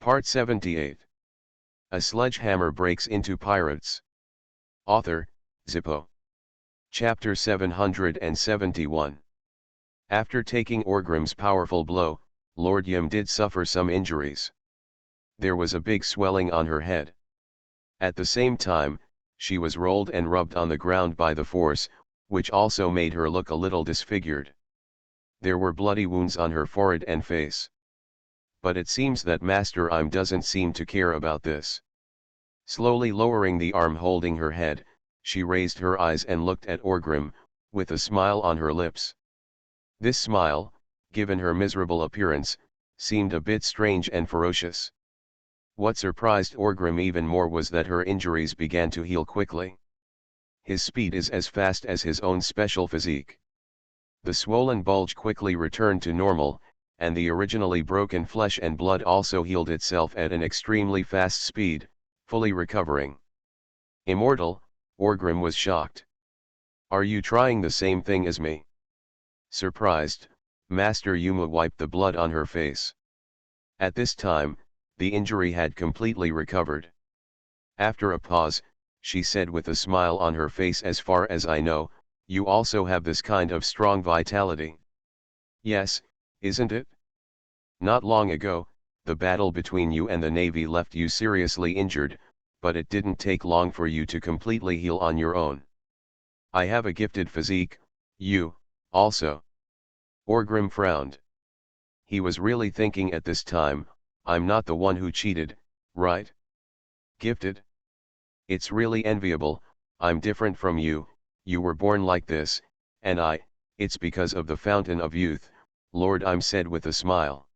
Part 78. A Sledgehammer Breaks into Pirates. Author, Zippo. Chapter 771. After taking Orgrim's powerful blow, Lord Yim did suffer some injuries. There was a big swelling on her head. At the same time, she was rolled and rubbed on the ground by the force, which also made her look a little disfigured. There were bloody wounds on her forehead and face. But it seems that Master Im doesn't seem to care about this. Slowly lowering the arm holding her head, she raised her eyes and looked at Orgrim, with a smile on her lips. This smile, given her miserable appearance, seemed a bit strange and ferocious. What surprised Orgrim even more was that her injuries began to heal quickly. His speed is as fast as his own special physique. The swollen bulge quickly returned to normal, and the originally broken flesh and blood also healed itself at an extremely fast speed, fully recovering. Immortal, Orgrim was shocked. "Are you trying the same thing as me?" Surprised, Master Yuma wiped the blood on her face. At this time, the injury had completely recovered. After a pause, she said with a smile on her face, "As far as I know, you also have this kind of strong vitality." "Yes, isn't it? Not long ago, the battle between you and the Navy left you seriously injured, but it didn't take long for you to completely heal on your own. I have a gifted physique, you, also." Orgrim frowned. He was really thinking at this time, "I'm not the one who cheated, right? Gifted? It's really enviable. I'm different from you, you were born like this, and it's because of the Fountain of Youth," Lord Im said with a smile.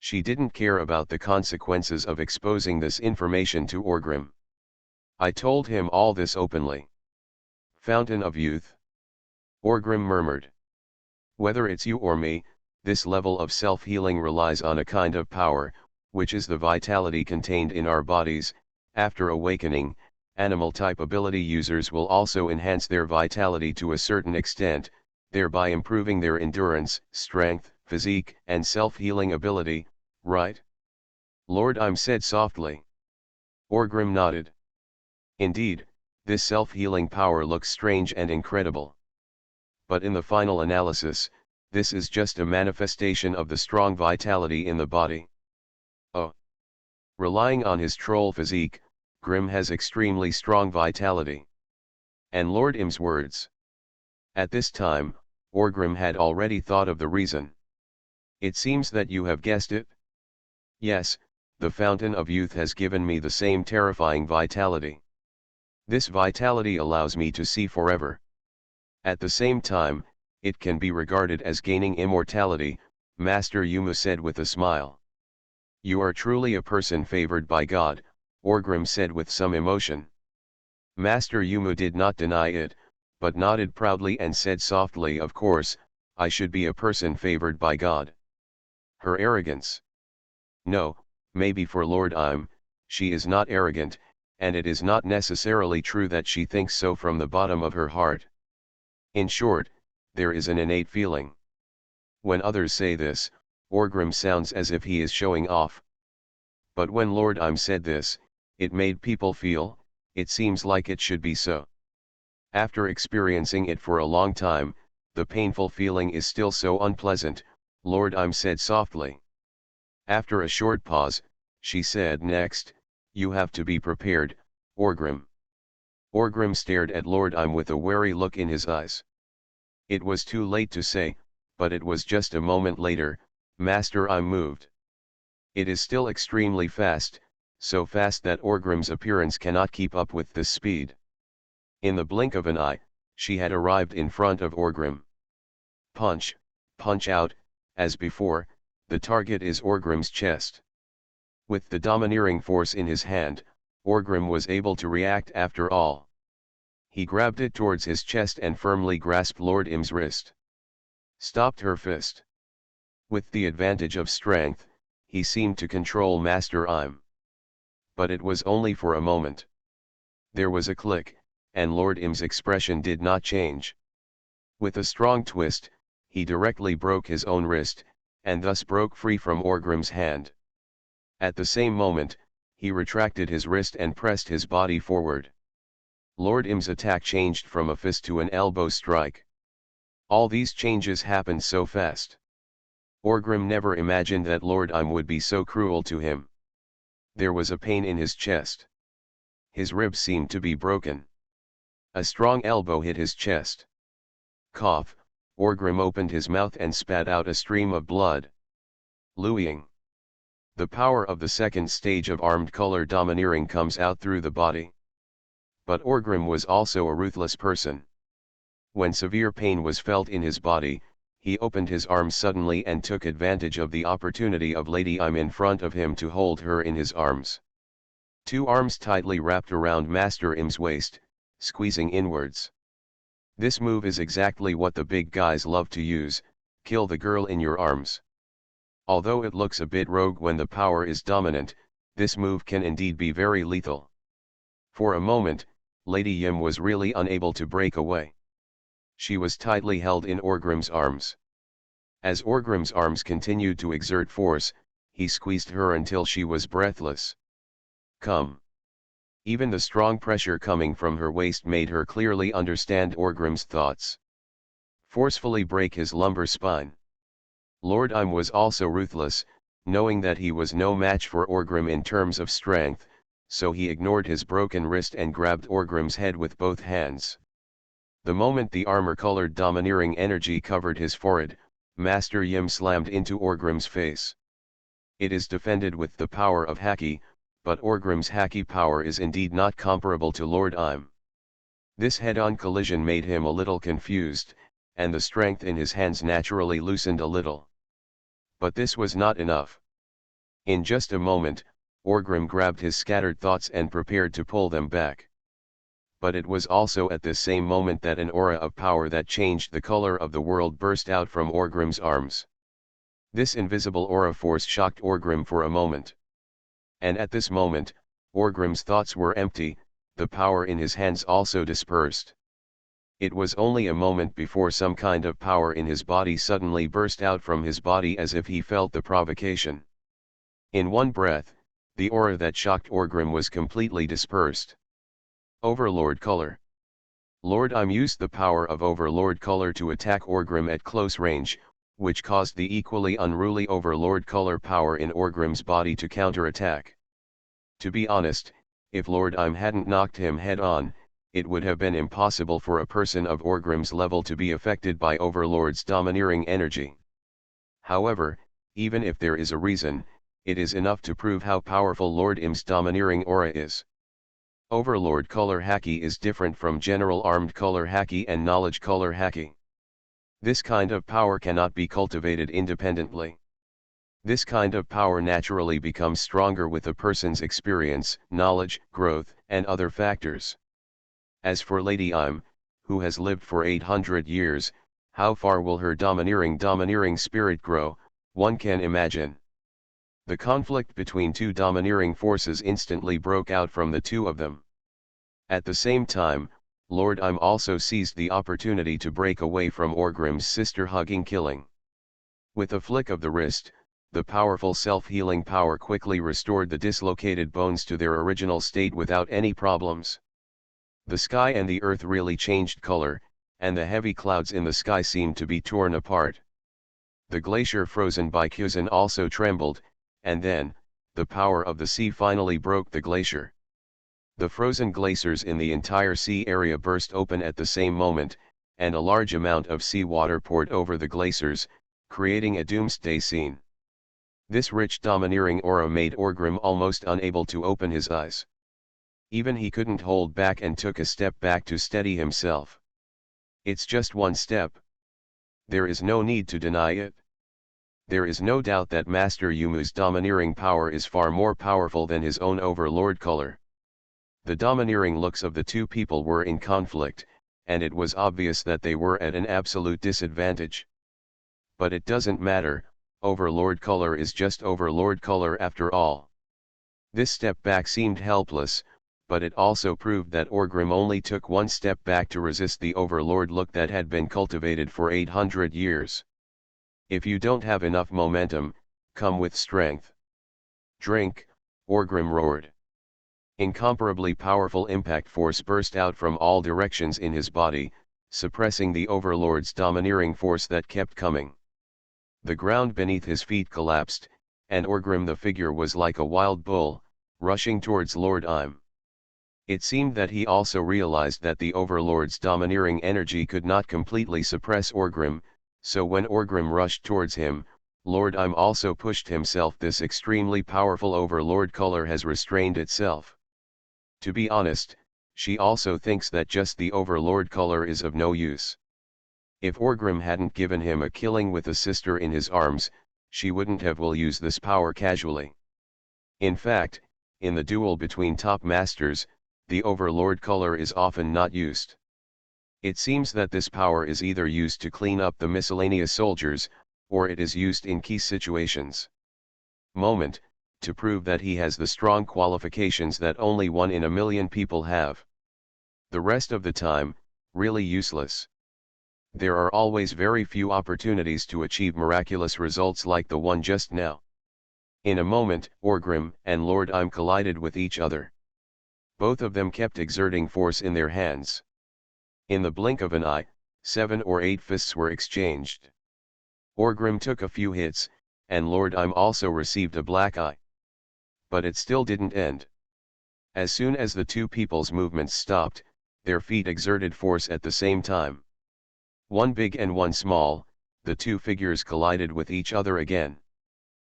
She didn't care about the consequences of exposing this information to Orgrim. "I told him all this openly." "Fountain of Youth?" Orgrim murmured. "Whether it's you or me, this level of self-healing relies on a kind of power, which is the vitality contained in our bodies. After awakening, animal-type ability users will also enhance their vitality to a certain extent, thereby improving their endurance, strength, physique, and self-healing ability, right?" Lord Im said softly. Orgrim nodded. "Indeed, this self-healing power looks strange and incredible. But in the final analysis, this is just a manifestation of the strong vitality in the body." "Oh. Relying on his troll physique, Grim has extremely strong vitality." And Lord Im's words. At this time, Orgrim had already thought of the reason. "It seems that you have guessed it?" "Yes, the Fountain of Youth has given me the same terrifying vitality. This vitality allows me to see forever. At the same time, it can be regarded as gaining immortality," Master Yuma said with a smile. "You are truly a person favored by God," Orgrim said with some emotion. Master Yuma did not deny it, but nodded proudly and said softly, "Of course, I should be a person favored by God." Her arrogance. No, maybe for Lord Im, she is not arrogant, and it is not necessarily true that she thinks so from the bottom of her heart. In short, there is an innate feeling. When others say this, Orgrim sounds as if he is showing off. But when Lord Im said this, it made people feel, it seems like it should be so. After experiencing it for a long time, the painful feeling is still so unpleasant, Lord Im said softly. After a short pause, she said next, "You have to be prepared, Orgrim." Orgrim stared at Lord Im with a wary look in his eyes. It was too late to say, but it was just a moment later, Master Im moved. It is still extremely fast, so fast that Orgrim's appearance cannot keep up with this speed. In the blink of an eye, she had arrived in front of Orgrim. Punch, punch out, as before, the target is Orgrim's chest. With the domineering force in his hand, Orgrim was able to react after all. He grabbed it towards his chest and firmly grasped Lord Im's wrist. Stopped her fist. With the advantage of strength, he seemed to control Master Im. But it was only for a moment. There was a click, and Lord Im's expression did not change. With a strong twist, he directly broke his own wrist, and thus broke free from Orgrim's hand. At the same moment, he retracted his wrist and pressed his body forward. Lord Im's attack changed from a fist to an elbow strike. All these changes happened so fast. Orgrim never imagined that Lord Im would be so cruel to him. There was a pain in his chest. His ribs seemed to be broken. A strong elbow hit his chest. Cough, Orgrim opened his mouth and spat out a stream of blood. Luing. The power of the second stage of armed color domineering comes out through the body. But Orgrim was also a ruthless person. When severe pain was felt in his body, he opened his arms suddenly and took advantage of the opportunity of Lady Im in front of him to hold her in his arms. Two arms tightly wrapped around Master Im's waist, squeezing inwards. This move is exactly what the big guys love to use: kill the girl in your arms. Although it looks a bit rogue when the power is dominant, this move can indeed be very lethal. For a moment, Lady Im was really unable to break away. She was tightly held in Orgrim's arms. As Orgrim's arms continued to exert force, he squeezed her until she was breathless. Come. Even the strong pressure coming from her waist made her clearly understand Orgrim's thoughts. Forcefully break his lumbar spine. Lord Im was also ruthless, knowing that he was no match for Orgrim in terms of strength, so he ignored his broken wrist and grabbed Orgrim's head with both hands. The moment the armor-colored domineering energy covered his forehead, Master Yim slammed into Orgrim's face. It is defended with the power of Haki, but Orgrim's Haki power is indeed not comparable to Lord Im. This head-on collision made him a little confused, and the strength in his hands naturally loosened a little. But this was not enough. In just a moment, Orgrim grabbed his scattered thoughts and prepared to pull them back. But it was also at this same moment that an aura of power that changed the color of the world burst out from Orgrim's arms. This invisible aura force shocked Orgrim for a moment. And at this moment, Orgrim's thoughts were empty, the power in his hands also dispersed. It was only a moment before some kind of power in his body suddenly burst out from his body as if he felt the provocation. In one breath, the aura that shocked Orgrim was completely dispersed. Overlord Color. Lord Im used the power of Overlord Color to attack Orgrim at close range, which caused the equally unruly Overlord Color power in Orgrim's body to counterattack. To be honest, if Lord Im hadn't knocked him head-on, it would have been impossible for a person of Orgrim's level to be affected by Overlord's domineering energy. However, even if there is a reason, it is enough to prove how powerful Lord Im's domineering aura is. Overlord Color Haki is different from general armed color Haki and knowledge color Haki. This kind of power cannot be cultivated independently. This kind of power naturally becomes stronger with a person's experience, knowledge, growth, and other factors. As for Lady Im, who has lived for 800 years, how far will her domineering spirit grow, one can imagine. The conflict between two domineering forces instantly broke out from the two of them. At the same time, Lord Im also seized the opportunity to break away from Orgrim's sister-hugging killing. With a flick of the wrist, the powerful self-healing power quickly restored the dislocated bones to their original state without any problems. The sky and the earth really changed color, and the heavy clouds in the sky seemed to be torn apart. The glacier frozen by Kuzan also trembled, and then, the power of the sea finally broke the glacier. The frozen glaciers in the entire sea area burst open at the same moment, and a large amount of sea water poured over the glaciers, creating a doomsday scene. This rich domineering aura made Orgrim almost unable to open his eyes. Even he couldn't hold back and took a step back to steady himself. It's just one step. There is no need to deny it. There is no doubt that Master Yumu's domineering power is far more powerful than his own Overlord Color. The domineering looks of the two people were in conflict, and it was obvious that they were at an absolute disadvantage. But it doesn't matter, Overlord Color is just Overlord Color after all. This step back seemed helpless, but it also proved that Orgrim only took one step back to resist the Overlord look that had been cultivated for 800 years. If you don't have enough momentum, come with strength. "Drink," Orgrim roared. Incomparably powerful impact force burst out from all directions in his body, suppressing the Overlord's domineering force that kept coming. The ground beneath his feet collapsed, and Orgrim the figure was like a wild bull, rushing towards Lord Im. It seemed that he also realized that the Overlord's domineering energy could not completely suppress Orgrim, so when Orgrim rushed towards him, Lord Im also pushed himself. This extremely powerful Overlord color has restrained itself. To be honest, she also thinks that just the Overlord color is of no use. If Orgrim hadn't given him a killing with a sister in his arms, she wouldn't have will use this power casually. In fact, in the duel between top masters, the Overlord color is often not used. It seems that this power is either used to clean up the miscellaneous soldiers, or it is used in key situations. Moment, to prove that he has the strong qualifications that only 1 in a million people have. The rest of the time, really useless. There are always very few opportunities to achieve miraculous results like the one just now. In a moment, Orgrim and Lord Im collided with each other. Both of them kept exerting force in their hands. In the blink of an eye, 7 or 8 fists were exchanged. Orgrim took a few hits, and Lord Im also received a black eye. But it still didn't end. As soon as the two people's movements stopped, their feet exerted force at the same time. One big and one small, the two figures collided with each other again.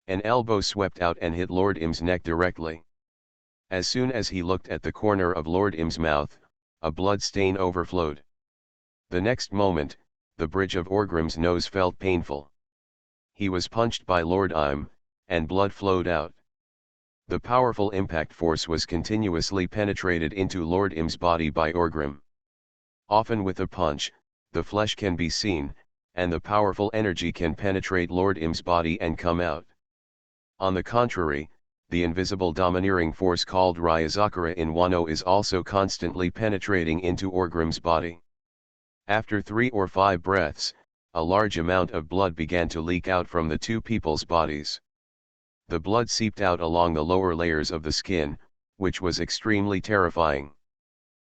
An elbow swept out and hit Lord Im's neck directly. As soon as he looked at the corner of Lord Im's mouth, a blood stain overflowed. The next moment, the bridge of Orgrim's nose felt painful. He was punched by Lord Im, and blood flowed out. The powerful impact force was continuously penetrated into Lord Im's body by Orgrim. Often with a punch, the flesh can be seen, and the powerful energy can penetrate Lord Im's body and come out. On the contrary, the invisible domineering force called Ryazakura in Wano is also constantly penetrating into Orgrim's body. After 3 or 5 breaths, a large amount of blood began to leak out from the two people's bodies. The blood seeped out along the lower layers of the skin, which was extremely terrifying.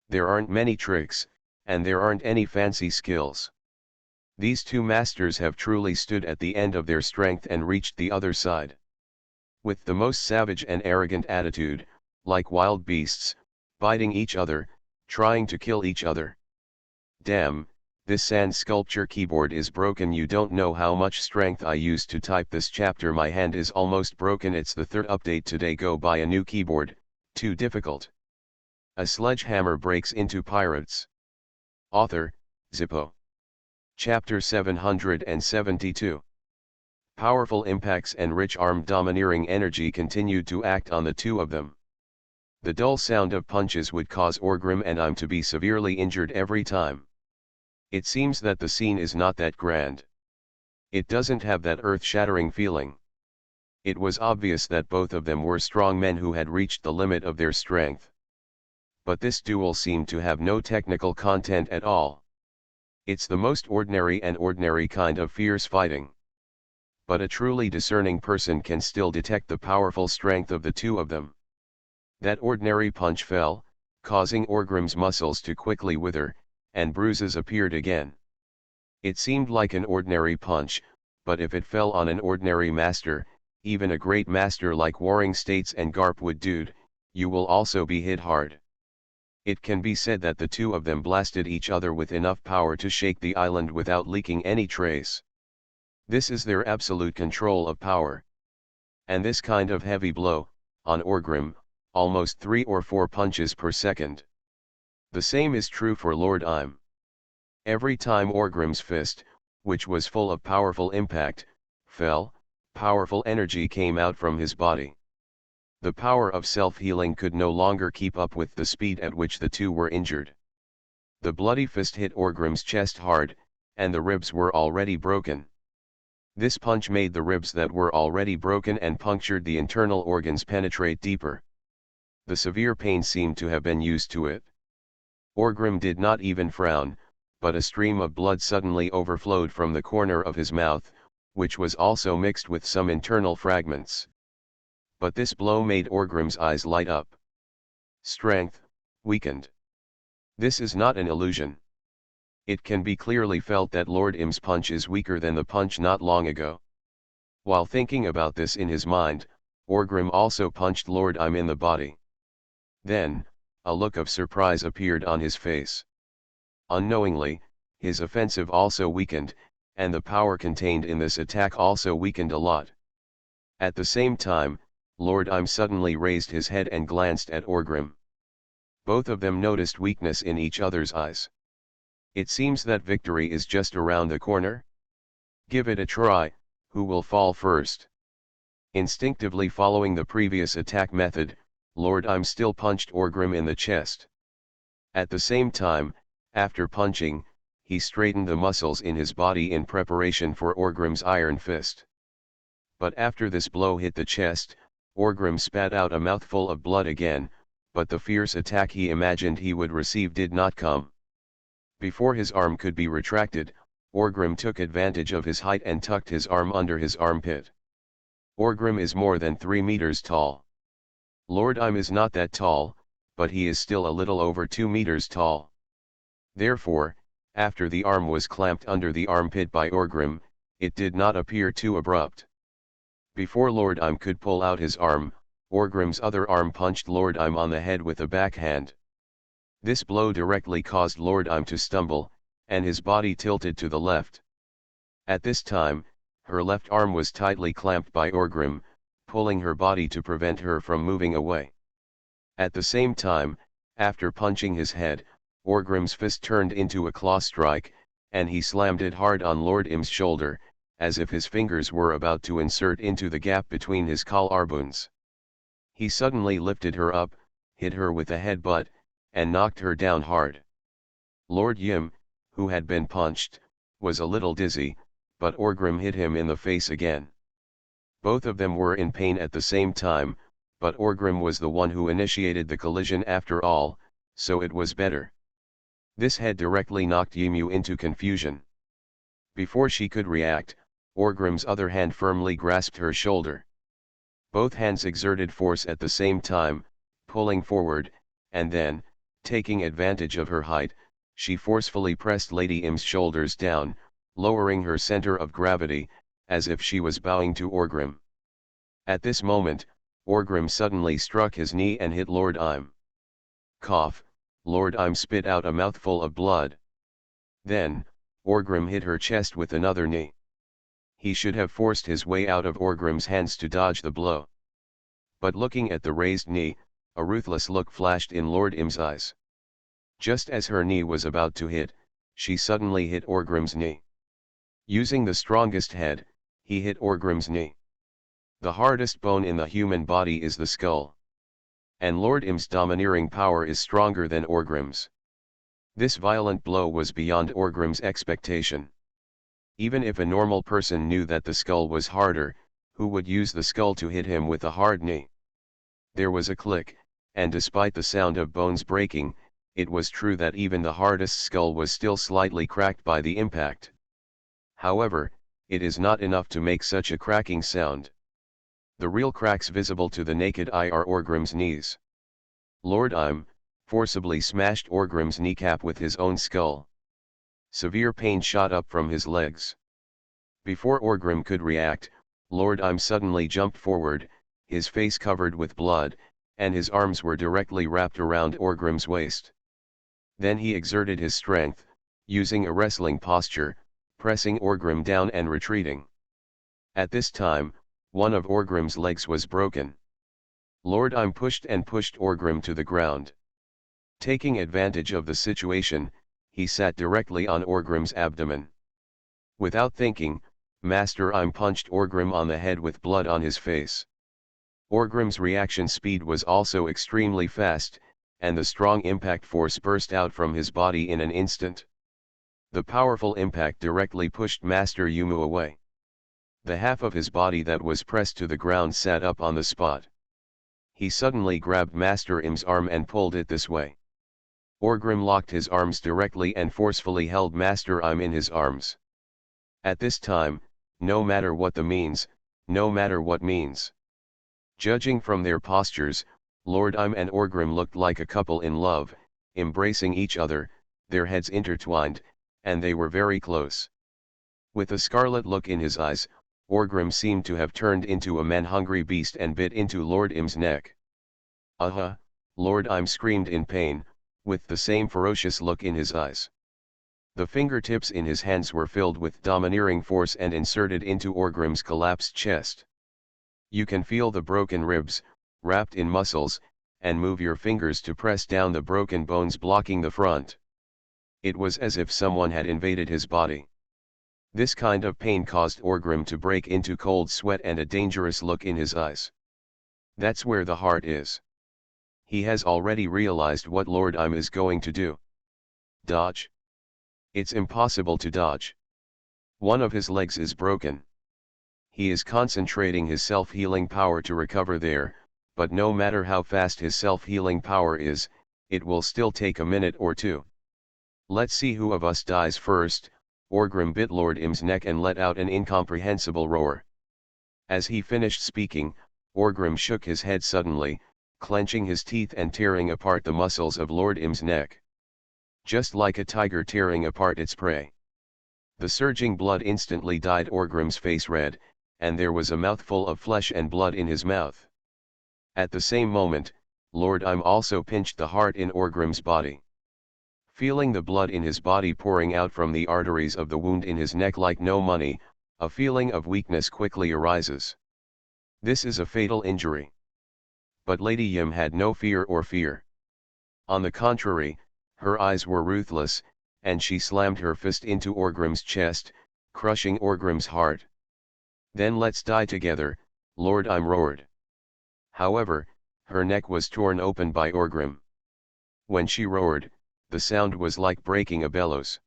There aren't many tricks, and there aren't any fancy skills. These two masters have truly stood at the end of their strength and reached the other side. With the most savage and arrogant attitude, like wild beasts, biting each other, trying to kill each other. Damn, this sand sculpture keyboard is broken. You don't know how much strength I used to type this chapter. My hand is almost broken. It's the 3rd update today. Go buy a new keyboard, too difficult. A sledgehammer breaks into pirates. Author, Zippo. Chapter 772. Powerful impacts and rich armed domineering energy continued to act on the two of them. The dull sound of punches would cause Orgrim and Im to be severely injured every time. It seems that the scene is not that grand. It doesn't have that earth-shattering feeling. It was obvious that both of them were strong men who had reached the limit of their strength. But this duel seemed to have no technical content at all. It's the most ordinary kind of fierce fighting. But a truly discerning person can still detect the powerful strength of the two of them. That ordinary punch fell, causing Orgrim's muscles to quickly wither, and bruises appeared again. It seemed like an ordinary punch, but if it fell on an ordinary master, even a great master like Warring States and Garp would do, you will also be hit hard. It can be said that the two of them blasted each other with enough power to shake the island without leaking any trace. This is their absolute control of power. And this kind of heavy blow, on Orgrim, almost 3 or 4 punches per second. The same is true for Lord Im. Every time Orgrim's fist, which was full of powerful impact, fell, powerful energy came out from his body. The power of self-healing could no longer keep up with the speed at which the two were injured. The bloody fist hit Orgrim's chest hard, and the ribs were already broken. This punch made the ribs that were already broken and punctured the internal organs penetrate deeper. The severe pain seemed to have been used to it. Orgrim did not even frown, but a stream of blood suddenly overflowed from the corner of his mouth, which was also mixed with some internal fragments. But this blow made Orgrim's eyes light up. Strength, weakened. This is not an illusion. It can be clearly felt that Lord Im's punch is weaker than the punch not long ago. While thinking about this in his mind, Orgrim also punched Lord Im in the body. Then, a look of surprise appeared on his face. Unknowingly, his offensive also weakened, and the power contained in this attack also weakened a lot. At the same time, Lord Im suddenly raised his head and glanced at Orgrim. Both of them noticed weakness in each other's eyes. It seems that victory is just around the corner. Give it a try, who will fall first? Instinctively following the previous attack method, Lord Im still punched Orgrim in the chest. At the same time, after punching, he straightened the muscles in his body in preparation for Orgrim's iron fist. But after this blow hit the chest, Orgrim spat out a mouthful of blood again, but the fierce attack he imagined he would receive did not come. Before his arm could be retracted, Orgrim took advantage of his height and tucked his arm under his armpit. Orgrim is more than 3 meters tall. Lord Im is not that tall, but he is still a little over 2 meters tall. Therefore, after the arm was clamped under the armpit by Orgrim, it did not appear too abrupt. Before Lord Im could pull out his arm, Orgrim's other arm punched Lord Im on the head with a backhand. This blow directly caused Lord Im to stumble, and his body tilted to the left. At this time, her left arm was tightly clamped by Orgrim, pulling her body to prevent her from moving away. At the same time, after punching his head, Orgrim's fist turned into a claw strike, and he slammed it hard on Lord Im's shoulder, as if his fingers were about to insert into the gap between his collarbones. He suddenly lifted her up, hit her with a headbutt, and knocked her down hard. Lord Im, who had been punched, was a little dizzy, but Orgrim hit him in the face again. Both of them were in pain at the same time, but Orgrim was the one who initiated the collision after all, so it was better. This head directly knocked Ymue into confusion. Before she could react, Orgrim's other hand firmly grasped her shoulder. Both hands exerted force at the same time, pulling forward, and then, taking advantage of her height, she forcefully pressed Lady Im's shoulders down, lowering her center of gravity, as if she was bowing to Orgrim. At this moment, Orgrim suddenly struck his knee and hit Lord Im. Cough, Lord Im spit out a mouthful of blood. Then, Orgrim hit her chest with another knee. He should have forced his way out of Orgrim's hands to dodge the blow. But looking at the raised knee, a ruthless look flashed in Lord Im's eyes. Just as her knee was about to hit, she suddenly hit Orgrim's knee. Using the strongest head, he hit Orgrim's knee. The hardest bone in the human body is the skull. And Lord Im's domineering power is stronger than Orgrim's. This violent blow was beyond Orgrim's expectation. Even if a normal person knew that the skull was harder, who would use the skull to hit him with a hard knee? There was a click, and despite the sound of bones breaking, it was true that even the hardest skull was still slightly cracked by the impact. However, it is not enough to make such a cracking sound. The real cracks visible to the naked eye are Orgrim's knees. Lord Im forcibly smashed Orgrim's kneecap with his own skull. Severe pain shot up from his legs. Before Orgrim could react, Lord Im suddenly jumped forward, his face covered with blood, and his arms were directly wrapped around Orgrim's waist. Then he exerted his strength, using a wrestling posture, pressing Orgrim down and retreating. At this time, one of Orgrim's legs was broken. Lord Im pushed and pushed Orgrim to the ground. Taking advantage of the situation, he sat directly on Orgrim's abdomen. Without thinking, Master Im punched Orgrim on the head with blood on his face. Orgrim's reaction speed was also extremely fast, and the strong impact force burst out from his body in an instant. The powerful impact directly pushed Master Ymue away. The half of his body that was pressed to the ground sat up on the spot. He suddenly grabbed Master Im's arm and pulled it this way. Orgrim locked his arms directly and forcefully held Master Im in his arms. At this time, no matter what means, Judging from their postures, Lord Im and Orgrim looked like a couple in love, embracing each other, their heads intertwined, and they were very close. With a scarlet look in his eyes, Orgrim seemed to have turned into a man-hungry beast and bit into Lord Im's neck. "Aha!" Lord Im screamed in pain, with the same ferocious look in his eyes. The fingertips in his hands were filled with domineering force and inserted into Orgrim's collapsed chest. You can feel the broken ribs, wrapped in muscles, and move your fingers to press down the broken bones blocking the front. It was as if someone had invaded his body. This kind of pain caused Orgrim to break into cold sweat and a dangerous look in his eyes. That's where the heart is. He has already realized what Lord Im is going to do. Dodge? It's impossible to dodge. One of his legs is broken. He is concentrating his self-healing power to recover there, but no matter how fast his self-healing power is, it will still take a minute or two. Let's see who of us dies first. Orgrim bit Lord Im's neck and let out an incomprehensible roar. As he finished speaking, Orgrim shook his head suddenly, clenching his teeth and tearing apart the muscles of Lord Im's neck. Just like a tiger tearing apart its prey. The surging blood instantly dyed Orgrim's face red, and there was a mouthful of flesh and blood in his mouth. At the same moment, Lord Im also pinched the heart in Orgrim's body. Feeling the blood in his body pouring out from the arteries of the wound in his neck like no money, a feeling of weakness quickly arises. This is a fatal injury. But Lady Yim had no fear or fear. On the contrary, her eyes were ruthless, and she slammed her fist into Orgrim's chest, crushing Orgrim's heart. "Then let's die together," Lord Im roared. However, her neck was torn open by Orgrim. When she roared, the sound was like breaking a bellows.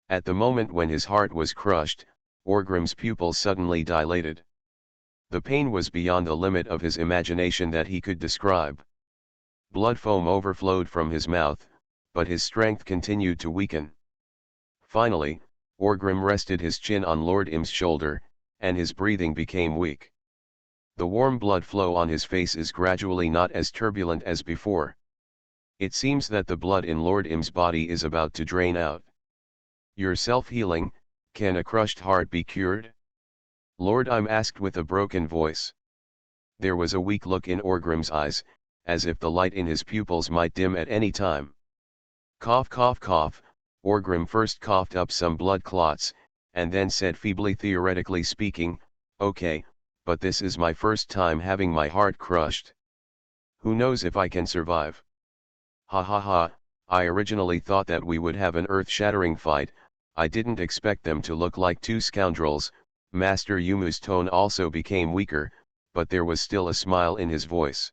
At the moment when his heart was crushed, Orgrim's pupils suddenly dilated. The pain was beyond the limit of his imagination that he could describe. Blood foam overflowed from his mouth, but his strength continued to weaken. Finally, Orgrim rested his chin on Lord Im's shoulder, and his breathing became weak. The warm blood flow on his face is gradually not as turbulent as before. It seems that the blood in Lord Im's body is about to drain out. "You're self-healing, can a crushed heart be cured?" Lord Im asked with a broken voice. There was a weak look in Orgrim's eyes, as if the light in his pupils might dim at any time. Cough cough cough, Orgrim first coughed up some blood clots, and then said feebly, theoretically speaking, "Okay, but this is my first time having my heart crushed. Who knows if I can survive? Ha ha ha, I originally thought that we would have an earth-shattering fight, I didn't expect them to look like two scoundrels." Master Yumu's tone also became weaker, but there was still a smile in his voice.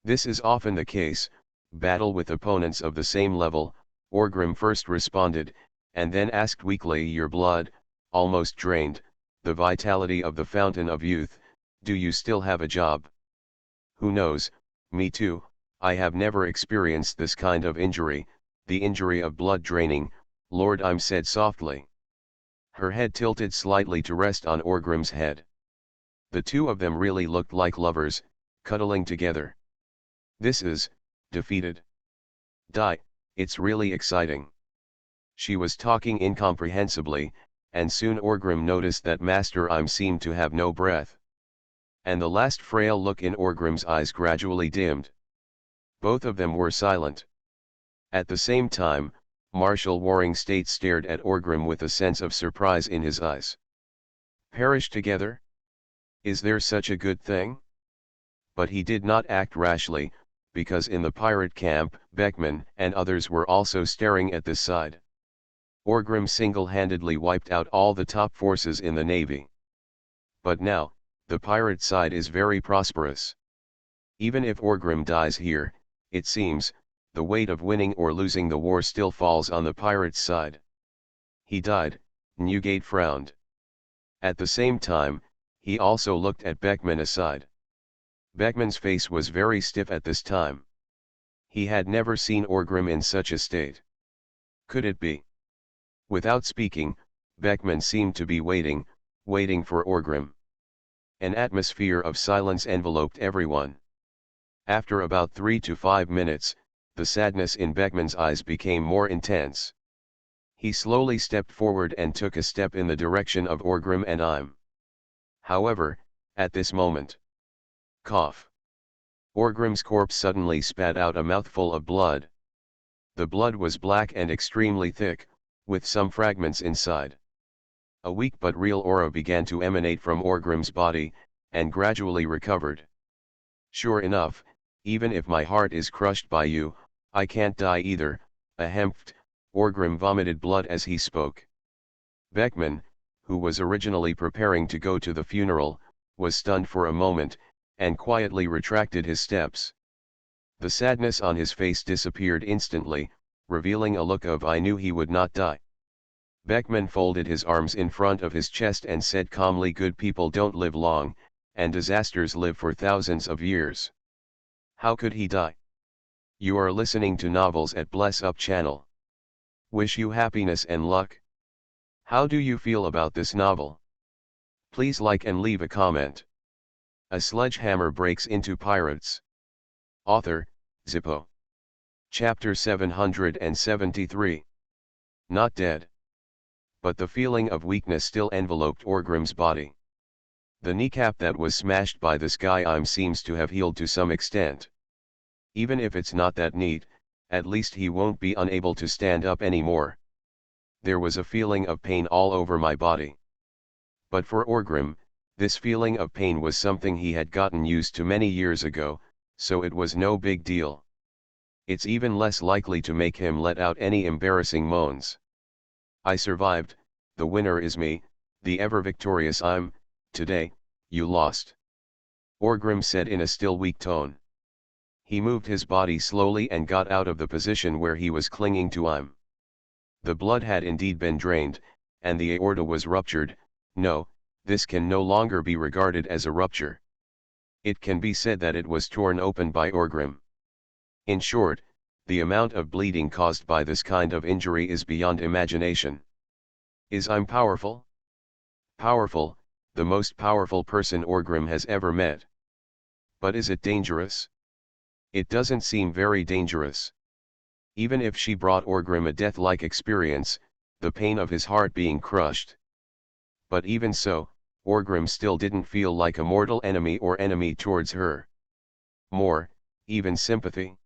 This is often the case, battle with opponents of the same level, Orgrim first responded, and then asked weakly, "Your blood, almost drained, the vitality of the fountain of youth, do you still have a job?" "Who knows, me too, I have never experienced this kind of injury, the injury of blood draining," Lord Im said softly. Her head tilted slightly to rest on Orgrim's head. The two of them really looked like lovers, cuddling together. "This is, defeated. Die, it's really exciting." She was talking incomprehensibly, and soon Orgrim noticed that Master Im seemed to have no breath. And the last frail look in Orgrim's eyes gradually dimmed. Both of them were silent. At the same time, Marshal Waring State stared at Orgrim with a sense of surprise in his eyes. "Perish together? Is there such a good thing?" But he did not act rashly, because in the pirate camp, Beckman and others were also staring at this side. Orgrim single-handedly wiped out all the top forces in the navy. But now, the pirate side is very prosperous. Even if Orgrim dies here, it seems, the weight of winning or losing the war still falls on the pirates' side. "He died," Newgate frowned. At the same time, he also looked at Beckman aside. Beckman's face was very stiff at this time. He had never seen Orgrim in such a state. Could it be? Without speaking, Beckman seemed to be waiting for Orgrim. An atmosphere of silence enveloped everyone. After about 3 to 5 minutes, the sadness in Beckman's eyes became more intense. He slowly stepped forward and took a step in the direction of Orgrim and Im. However, at this moment, cough. Orgrim's corpse suddenly spat out a mouthful of blood. The blood was black and extremely thick, with some fragments inside. A weak but real aura began to emanate from Orgrim's body, and gradually recovered. Sure enough, even if my heart is crushed by you, I can't die either, ahemphed. Orgrim vomited blood as he spoke. Beckman, who was originally preparing to go to the funeral, was stunned for a moment, and quietly retracted his steps. The sadness on his face disappeared instantly, revealing a look of "I knew he would not die." Beckman folded his arms in front of his chest and said calmly, "Good people don't live long, and disasters live for thousands of years. How could he die? You are listening to novels at Bless Up channel. Wish you happiness and luck. How do you feel about this novel? Please like and leave a comment." A sledgehammer breaks into pirates. Author, Zippo. Chapter 773. Not dead. But the feeling of weakness still enveloped Orgrim's body. The kneecap that was smashed by the Sky seems to have healed to some extent. Even if it's not that neat, at least he won't be unable to stand up anymore. There was a feeling of pain all over my body. But for Orgrim, this feeling of pain was something he had gotten used to many years ago, so it was no big deal. It's even less likely to make him let out any embarrassing moans. I survived, the winner is me, the ever-victorious Im. Today, you lost. Orgrim said in a still weak tone. He moved his body slowly and got out of the position where he was clinging to Im. The blood had indeed been drained, and the aorta was ruptured. No, this can no longer be regarded as a rupture. It can be said that it was torn open by Orgrim. In short, the amount of bleeding caused by this kind of injury is beyond imagination. Is Im powerful? Powerful, the most powerful person Orgrim has ever met. But is it dangerous? It doesn't seem very dangerous. Even if she brought Orgrim a death-like experience, the pain of his heart being crushed. But even so, Orgrim still didn't feel like a mortal enemy or enemy towards her. More, even sympathy.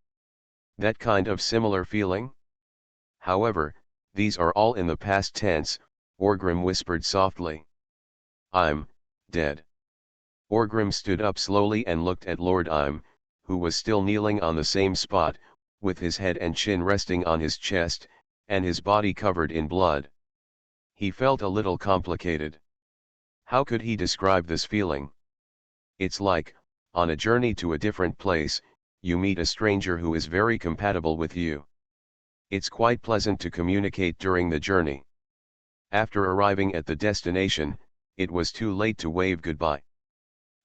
That kind of similar feeling? However, these are all in the past tense. Orgrim whispered softly. I'm dead. Orgrim stood up slowly and looked at Lord Im, who was still kneeling on the same spot, with his head and chin resting on his chest, and his body covered in blood. He felt a little complicated. How could he describe this feeling? It's like, on a journey to a different place, you meet a stranger who is very compatible with you. It's quite pleasant to communicate during the journey. After arriving at the destination, it was too late to wave goodbye.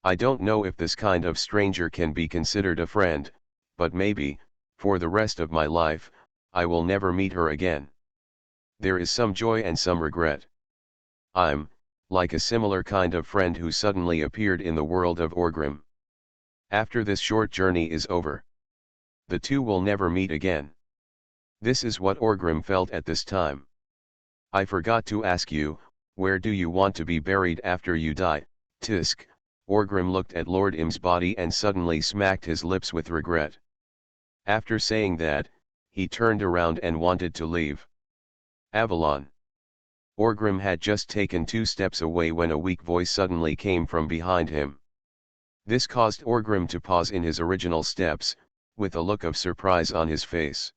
I don't know if this kind of stranger can be considered a friend, but maybe, for the rest of my life, I will never meet her again. There is some joy and some regret. I'm like a similar kind of friend who suddenly appeared in the world of Orgrim. After this short journey is over, the two will never meet again. This is what Orgrim felt at this time. I forgot to ask you, where do you want to be buried after you die, Tisk? Orgrim looked at Lord Im's body and suddenly smacked his lips with regret. After saying that, he turned around and wanted to leave. Avalon. Orgrim had just taken 2 steps away when a weak voice suddenly came from behind him. This caused Orgrim to pause in his original steps, with a look of surprise on his face.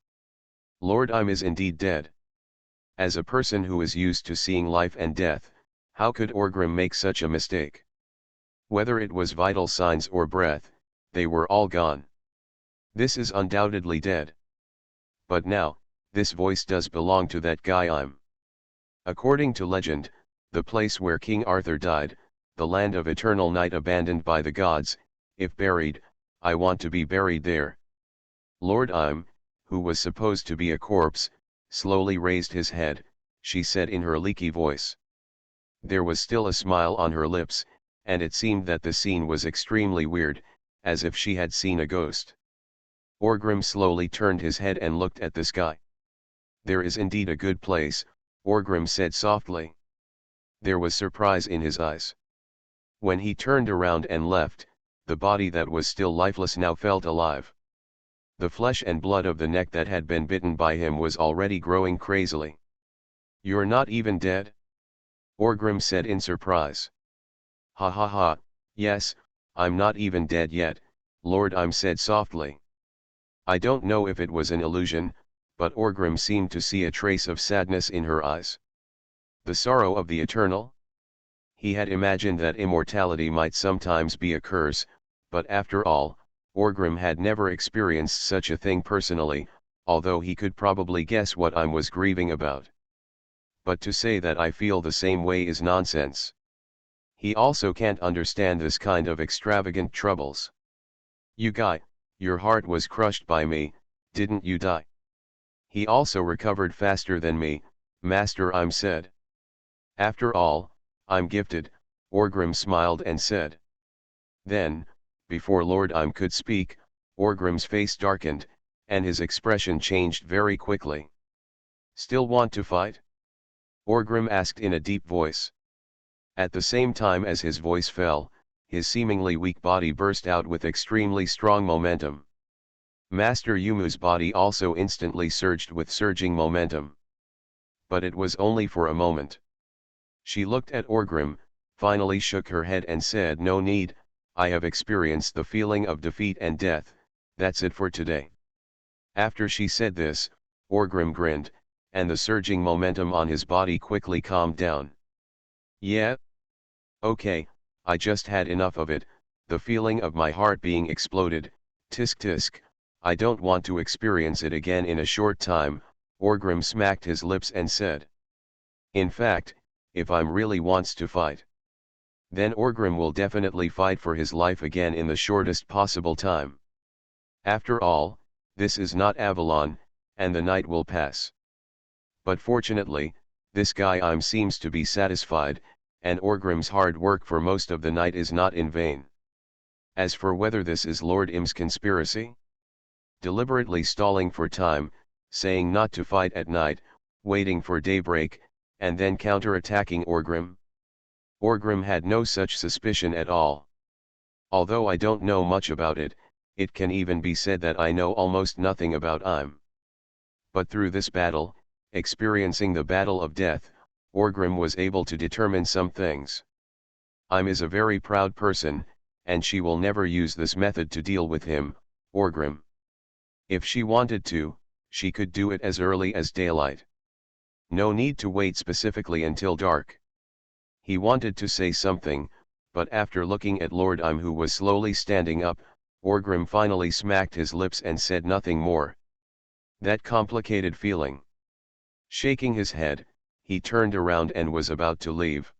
Lord Im is indeed dead. As a person who is used to seeing life and death, how could Orgrim make such a mistake? Whether it was vital signs or breath, they were all gone. This is undoubtedly dead. But now, this voice does belong to that guy Im. According to legend, the place where King Arthur died, the land of eternal night abandoned by the gods, if buried, I want to be buried there. Lord Im, who was supposed to be a corpse, slowly raised his head. She said in her leaky voice. There was still a smile on her lips, and it seemed that the scene was extremely weird, as if she had seen a ghost. Orgrim slowly turned his head and looked at the sky. "There is indeed a good place," Orgrim said softly. There was surprise in his eyes. When he turned around and left, the body that was still lifeless now felt alive. The flesh and blood of the neck that had been bitten by him was already growing crazily. "You're not even dead?" Orgrim said in surprise. "Ha ha ha, yes, I'm not even dead yet," Lord Im said softly. I don't know if it was an illusion, but Orgrim seemed to see a trace of sadness in her eyes. The sorrow of the eternal? He had imagined that immortality might sometimes be a curse, but after all, Orgrim had never experienced such a thing personally, although he could probably guess what I was grieving about. But to say that I feel the same way is nonsense. He also can't understand this kind of extravagant troubles. "You guy, your heart was crushed by me, didn't you die?" "He also recovered faster than me," Master Im said. "After all, I'm gifted," Orgrim smiled and said. Then, before Lord Im could speak, Orgrim's face darkened, and his expression changed very quickly. "Still want to fight?" Orgrim asked in a deep voice. At the same time as his voice fell, his seemingly weak body burst out with extremely strong momentum. Master Yumu's body also instantly surged with surging momentum. But it was only for a moment. She looked at Orgrim, finally shook her head and said, "No need, I have experienced the feeling of defeat and death, that's it for today." After she said this, Orgrim grinned, and the surging momentum on his body quickly calmed down. "Yeah? Okay, I just had enough of it, the feeling of my heart being exploded, tisk tisk, I don't want to experience it again in a short time," Orgrim smacked his lips and said. "In fact, if Im really wants to fight, then Orgrim will definitely fight for his life again in the shortest possible time. After all, this is not Avalon, and the night will pass. But fortunately, this guy Im seems to be satisfied, and Orgrim's hard work for most of the night is not in vain. As for whether this is Lord Im's conspiracy?" Deliberately stalling for time, saying not to fight at night, waiting for daybreak, and then counter-attacking Orgrim? Orgrim had no such suspicion at all. "Although I don't know much about it, it can even be said that I know almost nothing about Im. But through this battle, experiencing the battle of death, Orgrim was able to determine some things. Im is a very proud person, and she will never use this method to deal with him, Orgrim. If she wanted to, she could do it as early as daylight. No need to wait specifically until dark." He wanted to say something, but after looking at Lord Im, who was slowly standing up, Orgrim finally smacked his lips and said nothing more. That complicated feeling. Shaking his head, he turned around and was about to leave.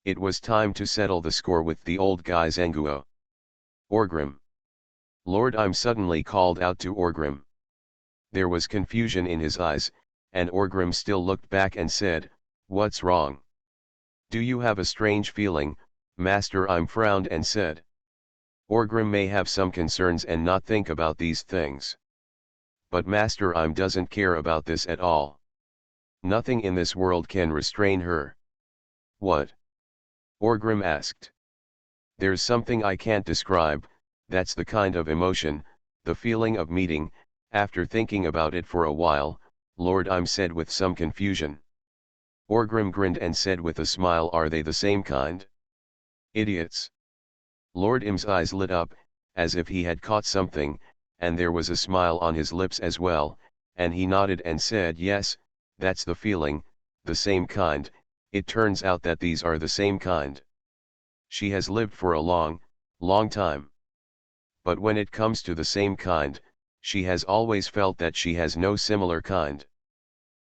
It was time to settle the score with the old guy Zanguo. "Orgrim!" Lord Im suddenly called out to Orgrim. There was confusion in his eyes, and Orgrim still looked back and said, "What's wrong?" "Do you have a strange feeling?" Master Im frowned and said. Orgrim may have some concerns and not think about these things. But Master Im doesn't care about this at all. Nothing in this world can restrain her. "What?" Orgrim asked. "There's something I can't describe, that's the kind of emotion, the feeling of meeting." After thinking about it for a while, Lord Im said with some confusion. Orgrim grinned and said with a smile, "Are they the same kind?" "Idiots." Lord Im's eyes lit up, as if he had caught something, and there was a smile on his lips as well, and he nodded and said, "Yes, that's the feeling, the same kind. It turns out that these are the same kind. She has lived for a long, long time. But when it comes to the same kind, she has always felt that she has no similar kind.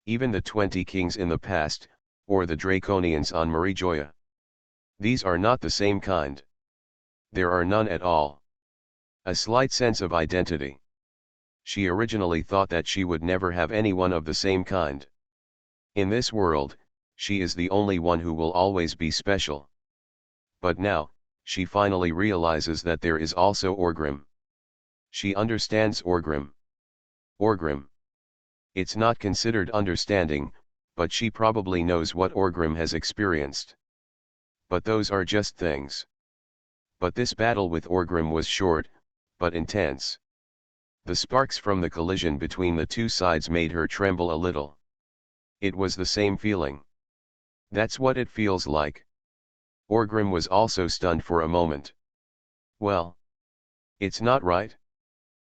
Even the 20 kings in the past, or the Draconians on Marijoya. These are not the same kind. There are none at all. A slight sense of identity. She originally thought that she would never have anyone of the same kind. In this world, she is the only one who will always be special. But now, she finally realizes that there is also Orgrim. She understands Orgrim. Orgrim. It's not considered understanding, but she probably knows what Orgrim has experienced. But those are just things. But this battle with Orgrim was short, but intense. The sparks from the collision between the two sides made her tremble a little. It was the same feeling. That's what it feels like. Orgrim was also stunned for a moment. Well, it's not right.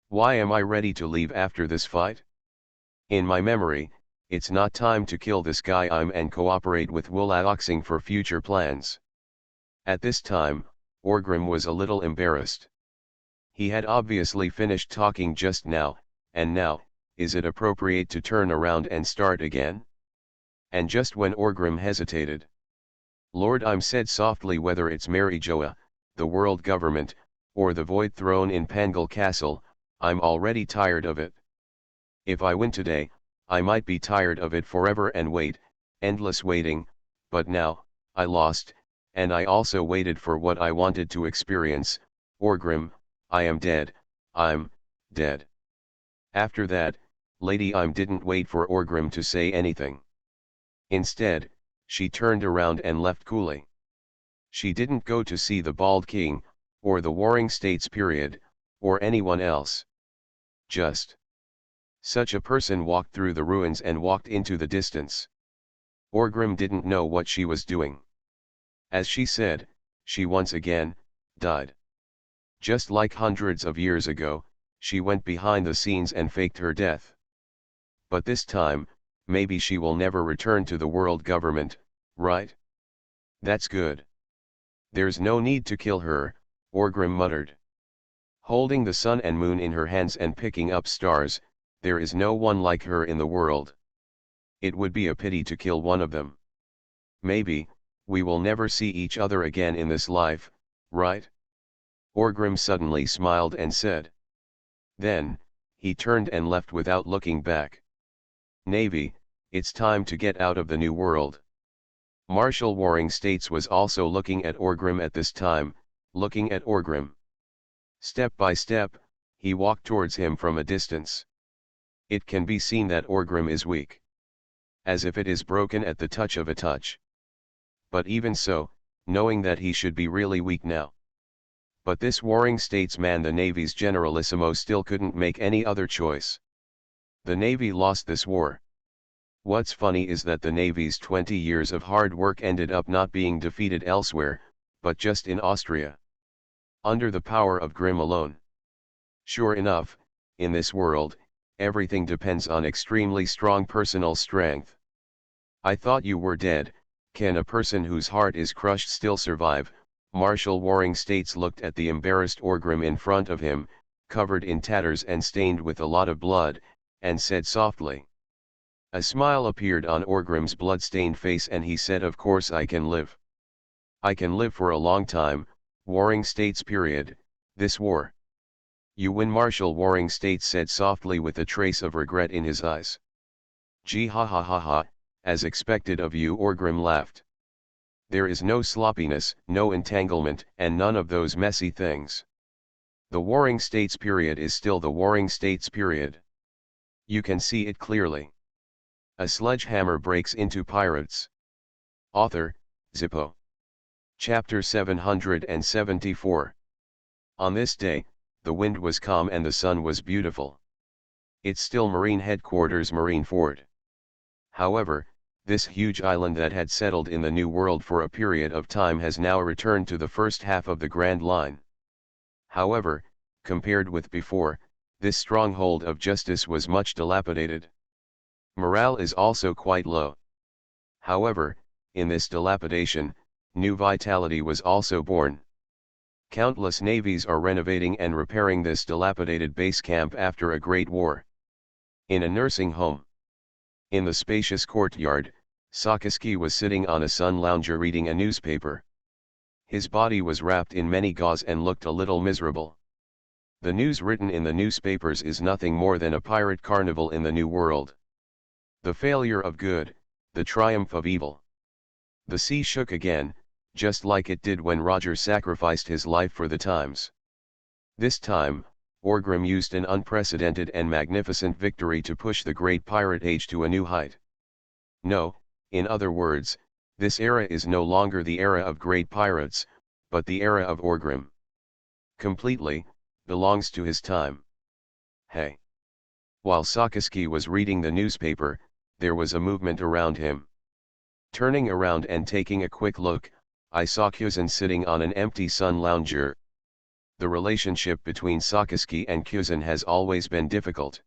Why am I ready to leave after this fight? In my memory, it's not time to kill this guy and cooperate with Wulaoxing for future plans. At this time, Orgrim was a little embarrassed. He had obviously finished talking just now, and now, is it appropriate to turn around and start again? And just when Orgrim hesitated, Lord said softly, whether it's Mary Joa, the world government, or the void throne in Pangal Castle, I'm already tired of it. If I win today, I might be tired of it forever and wait, endless waiting, but now, I lost, and I also waited for what I wanted to experience. Orgrim, I am dead, I'm dead. After that, Lady didn't wait for Orgrim to say anything. Instead, she turned around and left coolly. She didn't go to see the Bald King, or the Warring States period, or anyone else. Just such a person walked through the ruins and walked into the distance. Orgrim didn't know what she was doing. As she said, she once again died. Just like hundreds of years ago, she went behind the scenes and faked her death. But this time, maybe she will never return to the world government, right? That's good. There's no need to kill her, Orgrim muttered. Holding the sun and moon in her hands and picking up stars, there is no one like her in the world. It would be a pity to kill one of them. Maybe, we will never see each other again in this life, right? Orgrim suddenly smiled and said. Then, he turned and left without looking back. Navy, it's time to get out of the New World. Marshal Warring States was also looking at Orgrim at this time, looking at Orgrim. Step by step, he walked towards him from a distance. It can be seen that Orgrim is weak. As if it is broken at the touch of a touch. But even so, knowing that he should be really weak now. But this Warring States man, the Navy's Generalissimo, still couldn't make any other choice. The Navy lost this war. What's funny is that the Navy's 20 years of hard work ended up not being defeated elsewhere, but just in Austria. Under the power of Grimm alone. Sure enough, in this world, everything depends on extremely strong personal strength. I thought you were dead. Can a person whose heart is crushed still survive? Marshal Warring States looked at the embarrassed Orgrim in front of him, covered in tatters and stained with a lot of blood, and said softly. A smile appeared on Orgrim's blood-stained face and he said, of course I can live. I can live for a long time, Warring States period, this war. You win, Marshal Warring States said softly with a trace of regret in his eyes. Gee ha ha ha ha, as expected of you, Orgrim laughed. There is no sloppiness, no entanglement, and none of those messy things. The Warring States period is still the Warring States period. You can see it clearly. A sledgehammer breaks into pirates. Author, Zippo. Chapter 774. On this day, the wind was calm and the sun was beautiful. It's still Marine Headquarters Marineford. However, this huge island that had settled in the New World for a period of time has now returned to the first half of the Grand Line. However, compared with before, this stronghold of justice was much dilapidated. Morale is also quite low. However, in this dilapidation, new vitality was also born. Countless navies are renovating and repairing this dilapidated base camp after a great war. In a nursing home. In the spacious courtyard, Sakaski was sitting on a sun lounger reading a newspaper. His body was wrapped in many gauze and looked a little miserable. The news written in the newspapers is nothing more than a pirate carnival in the New World. The failure of good, the triumph of evil. The sea shook again, just like it did when Roger sacrificed his life for the times. This time, Orgrim used an unprecedented and magnificent victory to push the great pirate age to a new height. No, in other words, this era is no longer the era of great pirates, but the era of Orgrim. Completely, belongs to his time. Hey! While Sakaski was reading the newspaper, there was a movement around him. Turning around and taking a quick look, I saw Kuzan sitting on an empty sun lounger. The relationship between Sakaski and Kuzan has always been difficult.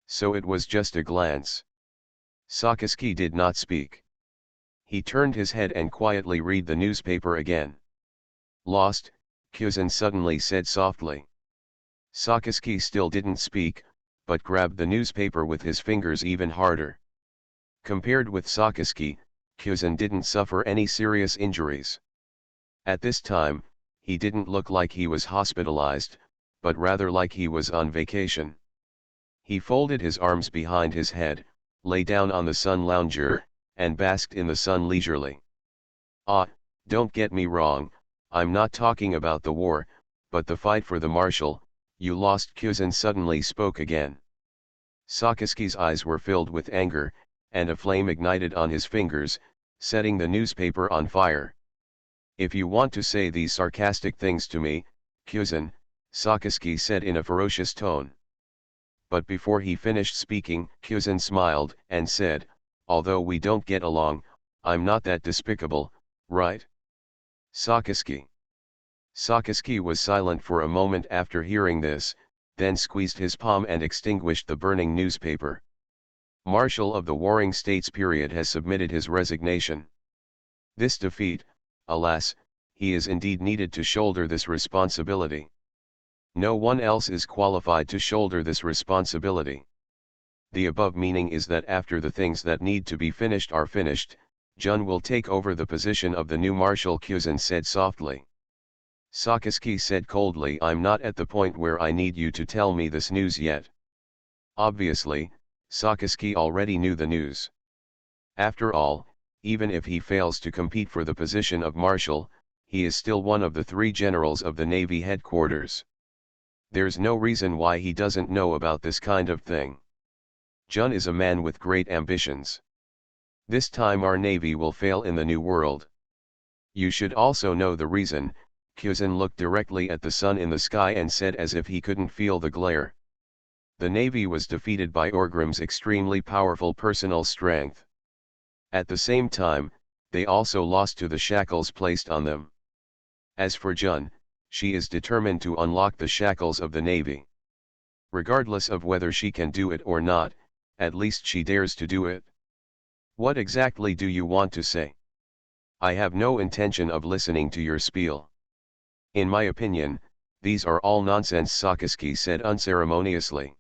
So it was just a glance. Sakaski did not speak. He turned his head and quietly read the newspaper again. Lost, Kuzan suddenly said softly. Sakaski still didn't speak, but grabbed the newspaper with his fingers even harder. Compared with Sakaski, Kuzan didn't suffer any serious injuries. At this time, he didn't look like he was hospitalized, but rather like he was on vacation. He folded his arms behind his head, lay down on the sun lounger, and basked in the sun leisurely. Ah, don't get me wrong, I'm not talking about the war, but the fight for the marshal. You lost. Kuzan suddenly spoke again. Sakaski's eyes were filled with anger, and a flame ignited on his fingers, setting the newspaper on fire. If you want to say these sarcastic things to me, Kuzan, Sakaski said in a ferocious tone. But before he finished speaking, Kuzan smiled and said, although we don't get along, I'm not that despicable, right? Sakaski. Sakaski was silent for a moment after hearing this, then squeezed his palm and extinguished the burning newspaper. Marshal of the Warring States period has submitted his resignation. This defeat, alas, he is indeed needed to shoulder this responsibility. No one else is qualified to shoulder this responsibility. The above meaning is that after the things that need to be finished are finished, Jun will take over the position of the new Marshal. Kuzan said softly. Sakaski said coldly, I'm not at the point where I need you to tell me this news yet. Obviously, Sakaski already knew the news. After all, even if he fails to compete for the position of Marshal, he is still one of the 3 generals of the Navy headquarters. There's no reason why he doesn't know about this kind of thing. Jun is a man with great ambitions. This time our Navy will fail in the New World. You should also know the reason. Kuzan looked directly at the sun in the sky and said as if he couldn't feel the glare. The Navy was defeated by Orgrim's extremely powerful personal strength. At the same time, they also lost to the shackles placed on them. As for Jun, she is determined to unlock the shackles of the Navy. Regardless of whether she can do it or not, at least she dares to do it. What exactly do you want to say? I have no intention of listening to your spiel. In my opinion, these are all nonsense, Sakaski said unceremoniously.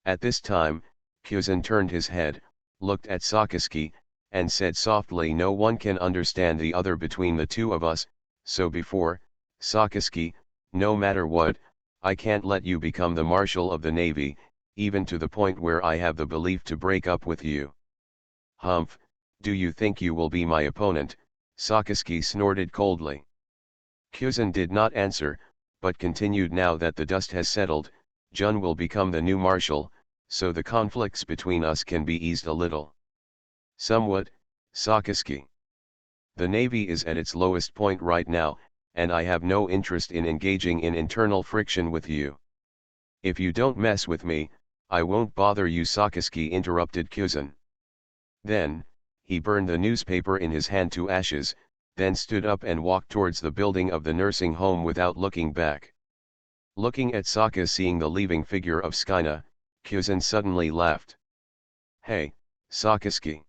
At this time, Kuzan turned his head, looked at Sakaski, and said softly, no one can understand the other between the two of us, so before, Sakaski, no matter what, I can't let you become the Marshal of the Navy, even to the point where I have the belief to break up with you. Humph, do you think you will be my opponent? Sakaski snorted coldly. Kuzan did not answer, but continued, now that the dust has settled, Jun will become the new Marshal, so the conflicts between us can be eased a little. Somewhat, Sakaski. The Navy is at its lowest point right now, and I have no interest in engaging in internal friction with you. If you don't mess with me, I won't bother you, Sakaski interrupted Kuzan. Then, he burned the newspaper in his hand to ashes, then stood up and walked towards the building of the nursing home without looking back. Looking at Saka, seeing the leaving figure of Skyna, Kuzan suddenly laughed. Hey, Sakaski!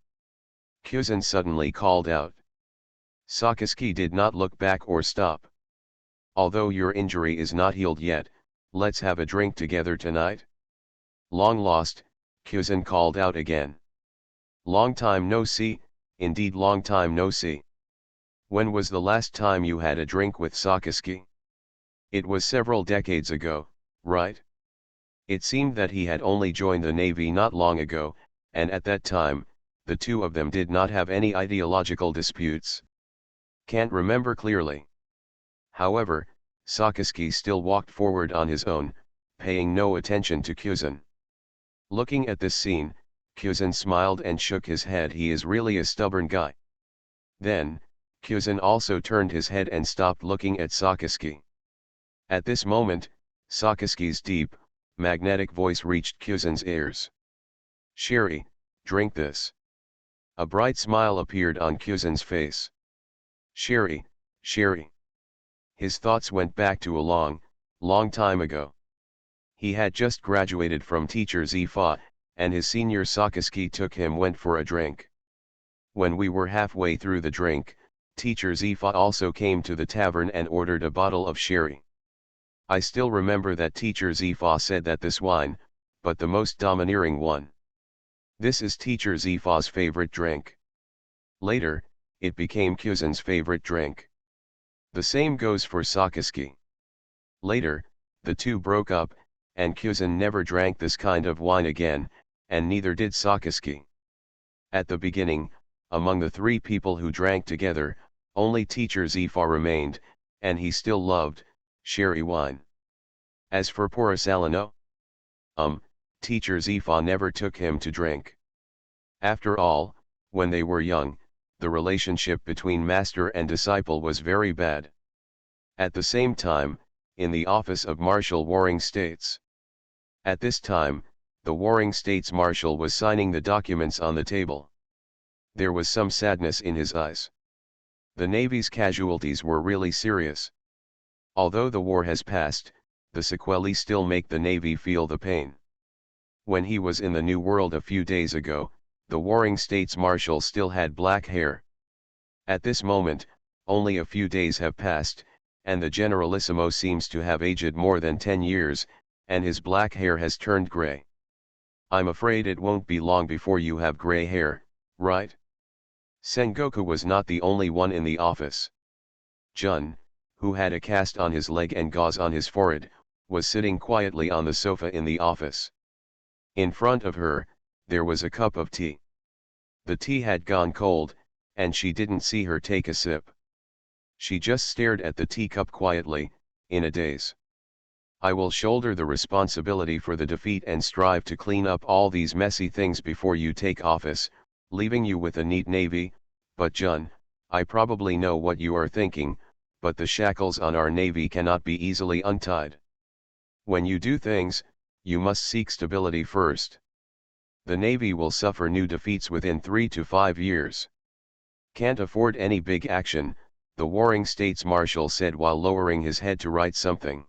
Kuzan suddenly called out. Sakaski did not look back or stop. Although your injury is not healed yet, let's have a drink together tonight? Long lost, Kuzan called out again. Long time no see, indeed long time no see. When was the last time you had a drink with Sakaski? It was several decades ago, right? It seemed that he had only joined the Navy not long ago, and at that time, the two of them did not have any ideological disputes. Can't remember clearly. However, Sakaski still walked forward on his own, paying no attention to Kyuzan. Looking at this scene, Kyuzan smiled and shook his head. He is really a stubborn guy. Then, Kyuzan also turned his head and stopped looking at Sakaski. At this moment, Sakaski's deep, magnetic voice reached Kyuzan's ears. "Sherry, drink this." A bright smile appeared on Kyuzan's face. "Sherry, Sherry." His thoughts went back to a long, long time ago. He had just graduated from teacher Sci-fi, and his senior Sakaski went for a drink. When we were halfway through the drink, teacher Sci-fi also came to the tavern and ordered a bottle of sherry. I still remember that teacher Sci-fi said that this wine, but the most domineering one. This is teacher Sci-fi's favorite drink. Later, it became Kyuzan's favorite drink. The same goes for Sakaski. Later, the two broke up, and Kyuzan never drank this kind of wine again, and neither did Sakaski. At the beginning, among the three people who drank together, only teacher Sci-fi remained, and he still loved sherry wine. As for Porosalino, teacher Sci-fi never took him to drink. After all, when they were young, the relationship between master and disciple was very bad. At the same time, in the office of Marshal Warring States. At this time, the Warring States Marshal was signing the documents on the table. There was some sadness in his eyes. The Navy's casualties were really serious. Although the war has passed, the sequelae still make the Navy feel the pain. When he was in the New World a few days ago, the Warring States Marshal still had black hair. At this moment, only a few days have passed, and the Generalissimo seems to have aged more than 10 years, and his black hair has turned gray. I'm afraid it won't be long before you have gray hair, right? Sengoku was not the only one in the office. Jun, who had a cast on his leg and gauze on his forehead, was sitting quietly on the sofa in the office. In front of her, there was a cup of tea. The tea had gone cold, and she didn't see her take a sip. She just stared at the teacup quietly, in a daze. I will shoulder the responsibility for the defeat and strive to clean up all these messy things before you take office, leaving you with a neat navy. But Jun, I probably know what you are thinking, but the shackles on our navy cannot be easily untied. When you do things, you must seek stability first. The navy will suffer new defeats within 3 to 5 years. Can't afford any big action, the Warring States Marshal said while lowering his head to write something.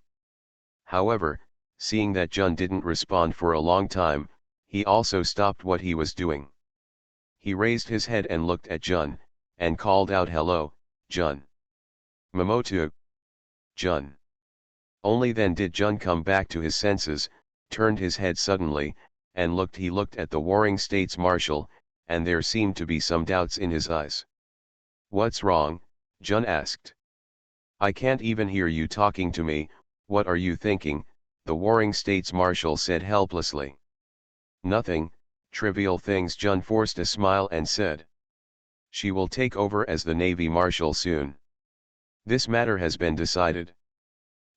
However, seeing that Jun didn't respond for a long time, he also stopped what he was doing. He raised his head and looked at Jun, and called out, "Hello, Jun." "Mamoto." "Jun." Only then did Jun come back to his senses, turned his head suddenly, and he looked at the Warring States Marshal, and there seemed to be some doubts in his eyes. "What's wrong?" Jun asked. "I can't even hear you talking to me. What are you thinking?" the Warring States Marshal said helplessly. "Nothing, trivial things." Jun forced a smile and said. "She will take over as the Navy Marshal soon. This matter has been decided.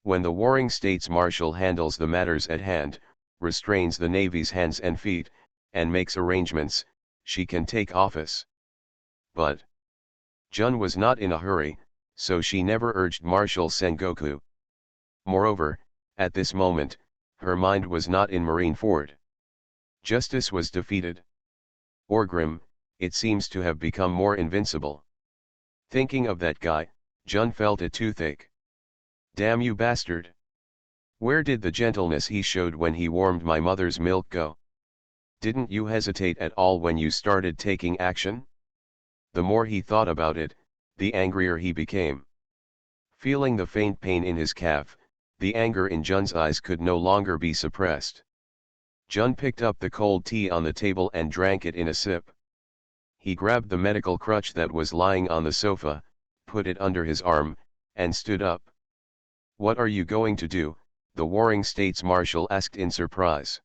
When the Warring States Marshal handles the matters at hand, restrains the Navy's hands and feet, and makes arrangements, she can take office." But Jun was not in a hurry, so she never urged Marshal Sengoku. Moreover, at this moment, her mind was not in Marineford. Justice was defeated. Orgrim, it seems to have become more invincible. Thinking of that guy, Jun felt a toothache. Damn you bastard! Where did the gentleness he showed when he warmed my mother's milk go? Didn't you hesitate at all when you started taking action? The more he thought about it, the angrier he became. Feeling the faint pain in his calf, the anger in Jun's eyes could no longer be suppressed. Jun picked up the cold tea on the table and drank it in a sip. He grabbed the medical crutch that was lying on the sofa, put it under his arm, and stood up. "What are you going to do?" the Warring States Marshal asked in surprise.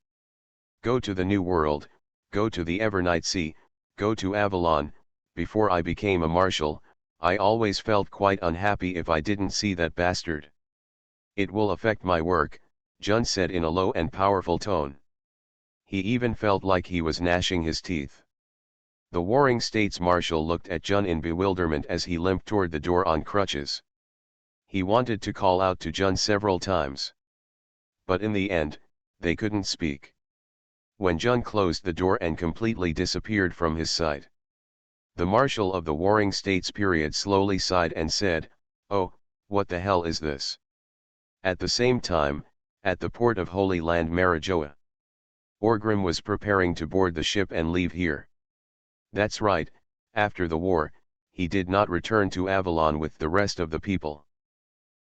"Go to the New World, go to the Evernight Sea, go to Avalon." Before I became a marshal, I always felt quite unhappy if I didn't see that bastard. It will affect my work, Jun said in a low and powerful tone. He even felt like he was gnashing his teeth. The Warring States Marshal looked at Jun in bewilderment as he limped toward the door on crutches. He wanted to call out to Jun several times. But in the end, they couldn't speak. When Jun closed the door and completely disappeared from his sight, the Marshal of the Warring States period slowly sighed and said, "Oh, what the hell is this?" At the same time, at the port of Holy Land Marijoa, Orgrim was preparing to board the ship and leave here. That's right, after the war, he did not return to Avalon with the rest of the people.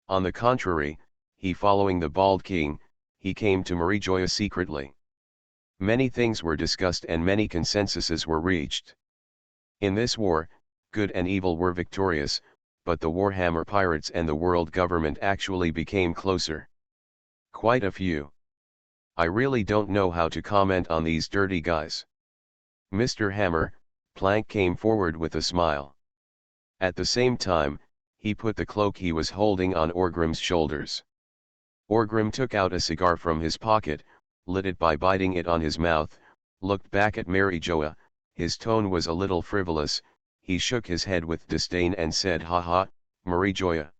On the contrary, he following the Bald King, he came to Marijoa secretly. Many things were discussed and many consensuses were reached. In this war, good and evil were victorious, but the Warhammer pirates and the world government actually became closer. Quite a few. I really don't know how to comment on these dirty guys. Mr. Hammer, Plank came forward with a smile. At the same time, he put the cloak he was holding on Orgrim's shoulders. Orgrim took out a cigar from his pocket, lit it by biting it on his mouth, looked back at Marijoa, his tone was a little frivolous, he shook his head with disdain and said, "Ha ha, Marijoa.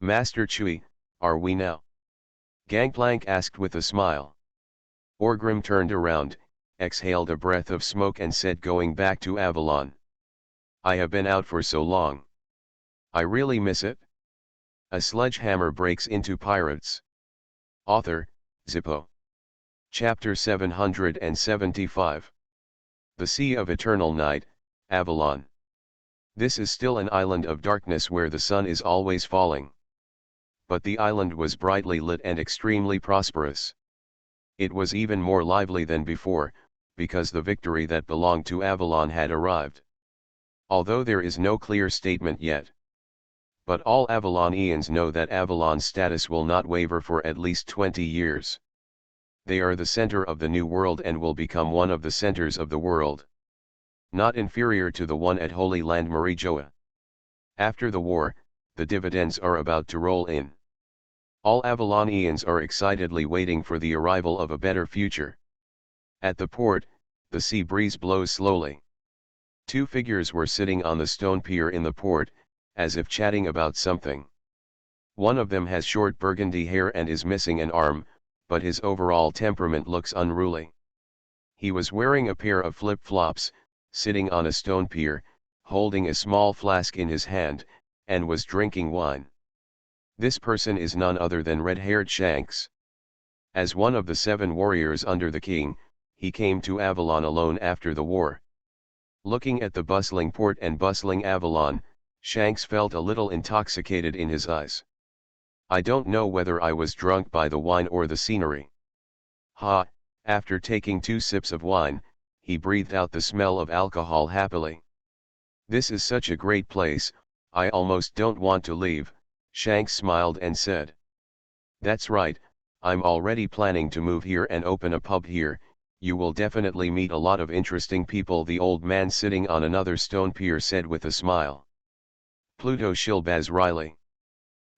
Master Chui, are we now?" Gangplank asked with a smile. Orgrim turned around, exhaled a breath of smoke and said, "Going back to Avalon. I have been out for so long. I really miss it." A Sledgehammer Breaks into Pirates. Author, Zippo. Chapter 775. The Sea of Eternal Night, Avalon. This is still an island of darkness where the sun is always falling. But the island was brightly lit and extremely prosperous. It was even more lively than before, because the victory that belonged to Avalon had arrived. Although there is no clear statement yet. But all Avalonians know that Avalon's status will not waver for at least 20 years. They are the center of the new world and will become one of the centers of the world. Not inferior to the one at Holy Land Marijoa. After the war, the dividends are about to roll in. All Avalonians are excitedly waiting for the arrival of a better future. At the port, the sea breeze blows slowly. Two figures were sitting on the stone pier in the port, as if chatting about something. One of them has short burgundy hair and is missing an arm, but his overall temperament looks unruly. He was wearing a pair of flip-flops, sitting on a stone pier, holding a small flask in his hand, and was drinking wine. This person is none other than red-haired Shanks. As one of the 7 warriors under the king, he came to Avalon alone after the war. Looking at the bustling port and bustling Avalon, Shanks felt a little intoxicated in his eyes. "I don't know whether I was drunk by the wine or the scenery." Ha, after taking 2 sips of wine, he breathed out the smell of alcohol happily. "This is such a great place, I almost don't want to leave," Shanks smiled and said. "That's right, I'm already planning to move here and open a pub here. You will definitely meet a lot of interesting people," the old man sitting on another stone pier said with a smile. Pluto Shilbaz Riley.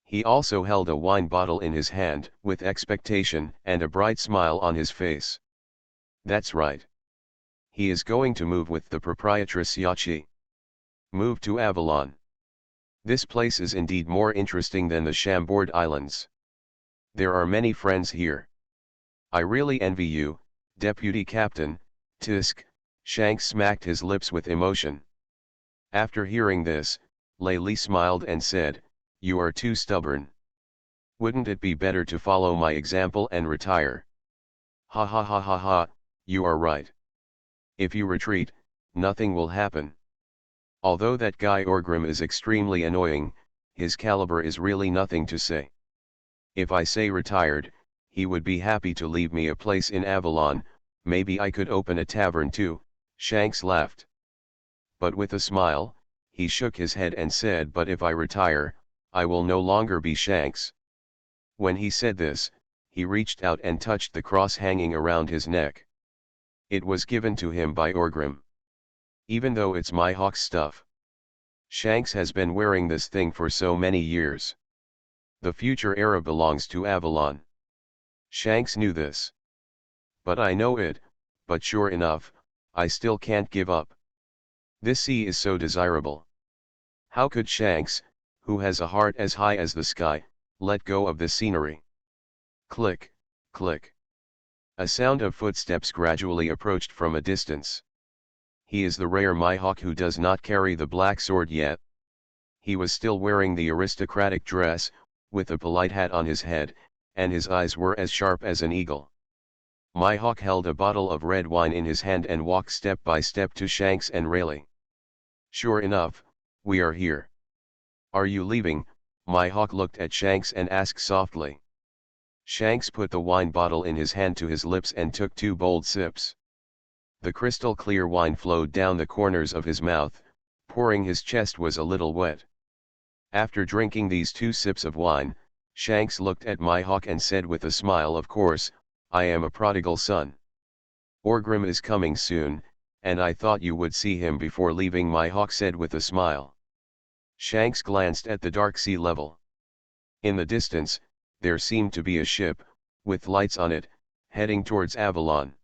He also held a wine bottle in his hand, with expectation and a bright smile on his face. "That's right. He is going to move with the proprietress Yachi. Move to Avalon. This place is indeed more interesting than the Chambord Islands. There are many friends here. I really envy you, Deputy Captain, Tisk." Shanks smacked his lips with emotion. After hearing this, Laylee smiled and said, "You are too stubborn. Wouldn't it be better to follow my example and retire?" "Ha ha ha ha ha, you are right. If you retreat, nothing will happen. Although that guy Orgrim is extremely annoying, his caliber is really nothing to say. If I say retired, he would be happy to leave me a place in Avalon, maybe I could open a tavern too." Shanks laughed. But with a smile, he shook his head and said, "But if I retire, I will no longer be Shanks." When he said this, he reached out and touched the cross hanging around his neck. It was given to him by Orgrim. "Even though it's my hawk's stuff." Shanks has been wearing this thing for so many years. The future era belongs to Avalon. Shanks knew this. But I know it, but sure enough, I still can't give up. This sea is so desirable. How could Shanks, who has a heart as high as the sky, let go of this scenery? Click, click. A sound of footsteps gradually approached from a distance. He is the rare Mihawk who does not carry the black sword yet. He was still wearing the aristocratic dress, with a polite hat on his head, and his eyes were as sharp as an eagle. Mihawk held a bottle of red wine in his hand and walked step by step to Shanks and Rayleigh. Sure enough, we are here. Are you leaving? Mihawk looked at Shanks and asked softly. Shanks put the wine bottle in his hand to his lips and took 2 bold sips. The crystal clear wine flowed down the corners of his mouth, pouring his chest was a little wet. After drinking these 2 sips of wine, Shanks looked at Mihawk and said with a smile, of course, I am a prodigal son. Orgrim is coming soon, and I thought you would see him before leaving, Mihawk said with a smile. Shanks glanced at the dark sea level. In the distance, there seemed to be a ship, with lights on it, heading towards Avalon.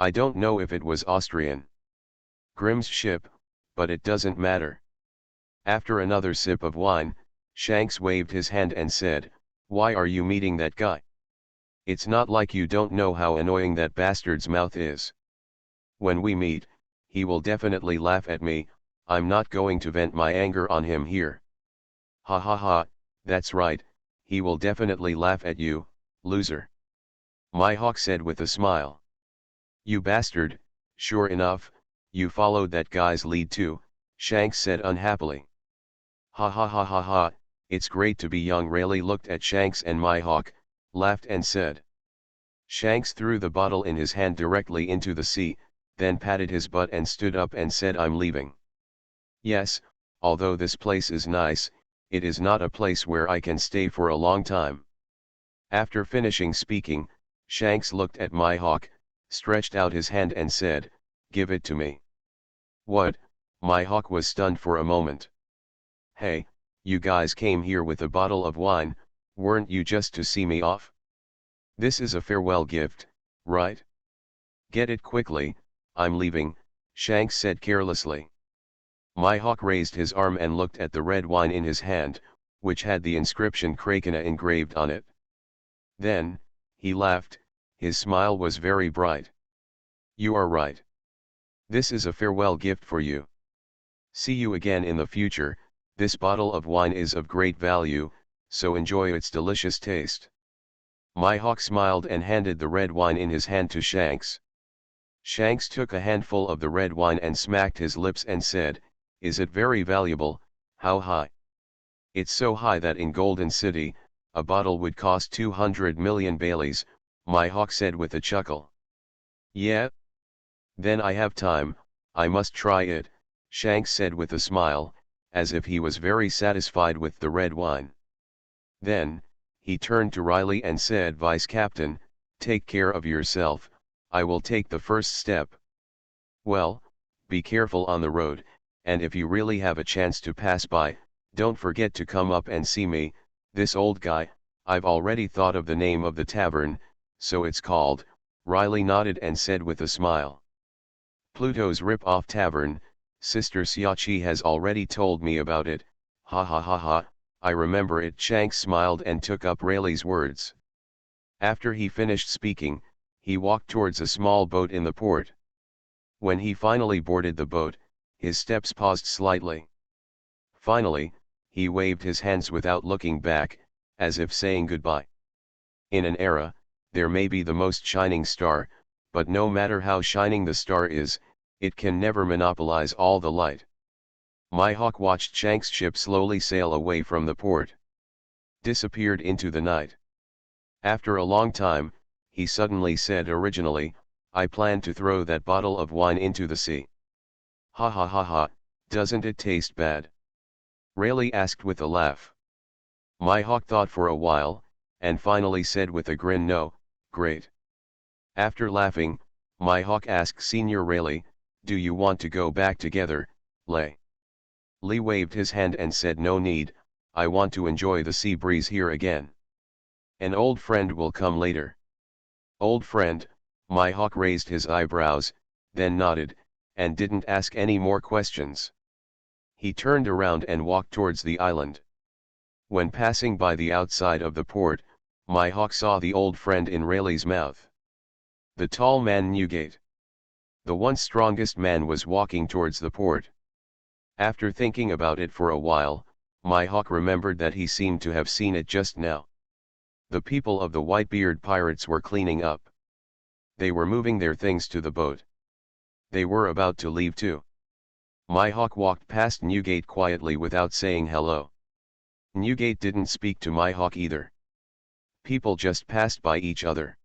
I don't know if it was Austrian Grimm's ship, but it doesn't matter. After another sip of wine, Shanks waved his hand and said, why are you meeting that guy? It's not like you don't know how annoying that bastard's mouth is. When we meet, he will definitely laugh at me, I'm not going to vent my anger on him here. Ha ha ha, that's right, he will definitely laugh at you, loser. Mihawk said with a smile. You bastard, sure enough, you followed that guy's lead too, Shanks said unhappily. Ha ha ha ha ha, it's great to be young. Rayleigh looked at Shanks and Mihawk, laughed and said. Shanks threw the bottle in his hand directly into the sea, then patted his butt and stood up and said, I'm leaving. Yes, although this place is nice, it is not a place where I can stay for a long time. After finishing speaking, Shanks looked at Mihawk, stretched out his hand and said, give it to me. What? Mihawk was stunned for a moment. Hey, you guys came here with a bottle of wine, weren't you just to see me off? This is a farewell gift, right? Get it quickly, I'm leaving, Shanks said carelessly. Mihawk raised his arm and looked at the red wine in his hand, which had the inscription Krakena engraved on it. Then, he laughed, his smile was very bright. You are right. This is a farewell gift for you. See you again in the future. This bottle of wine is of great value, so enjoy its delicious taste. Mihawk smiled and handed the red wine in his hand to Shanks. Shanks took a handful of the red wine and smacked his lips and said, is it very valuable? How high? It's so high that in Golden City, a bottle would cost 200 million Baileys, Mihawk said with a chuckle. Yeah? Then I have time, I must try it, Shanks said with a smile, as if he was very satisfied with the red wine. Then, he turned to Riley and said, Vice Captain, take care of yourself, I will take the first step. Well, be careful on the road, and if you really have a chance to pass by, don't forget to come up and see me, this old guy. I've already thought of the name of the tavern, so it's called, Riley nodded and said with a smile. Pluto's Rip-Off Tavern, Sister Xiaoqi has already told me about it, ha ha ha ha, I remember it. Shanks smiled and took up Rayleigh's words. After he finished speaking, he walked towards a small boat in the port. When he finally boarded the boat, his steps paused slightly. Finally, he waved his hands without looking back, as if saying goodbye. In an era, there may be the most shining star, but no matter how shining the star is, it can never monopolize all the light. Mihawk watched Shanks' ship slowly sail away from the port. Disappeared into the night. After a long time, he suddenly said, originally, I planned to throw that bottle of wine into the sea. Ha ha ha ha, doesn't it taste bad? Rayleigh asked with a laugh. Mihawk thought for a while, and finally said with a grin, no, great. After laughing, Mihawk asked Senior Rayleigh, do you want to go back together, Lay? Lee waved his hand and said, "No need, I want to enjoy the sea breeze here again. An old friend will come later." "Old friend?" Mihawk raised his eyebrows, then nodded, and didn't ask any more questions. He turned around and walked towards the island. When passing by the outside of the port, Mihawk saw the old friend in Rayleigh's mouth. The tall man Newgate. The once strongest man was walking towards the port. After thinking about it for a while, Mihawk remembered that he seemed to have seen it just now. The people of the Whitebeard pirates were cleaning up. They were moving their things to the boat. They were about to leave too. Mihawk walked past Newgate quietly without saying hello. Newgate didn't speak to Mihawk either. People just passed by each other.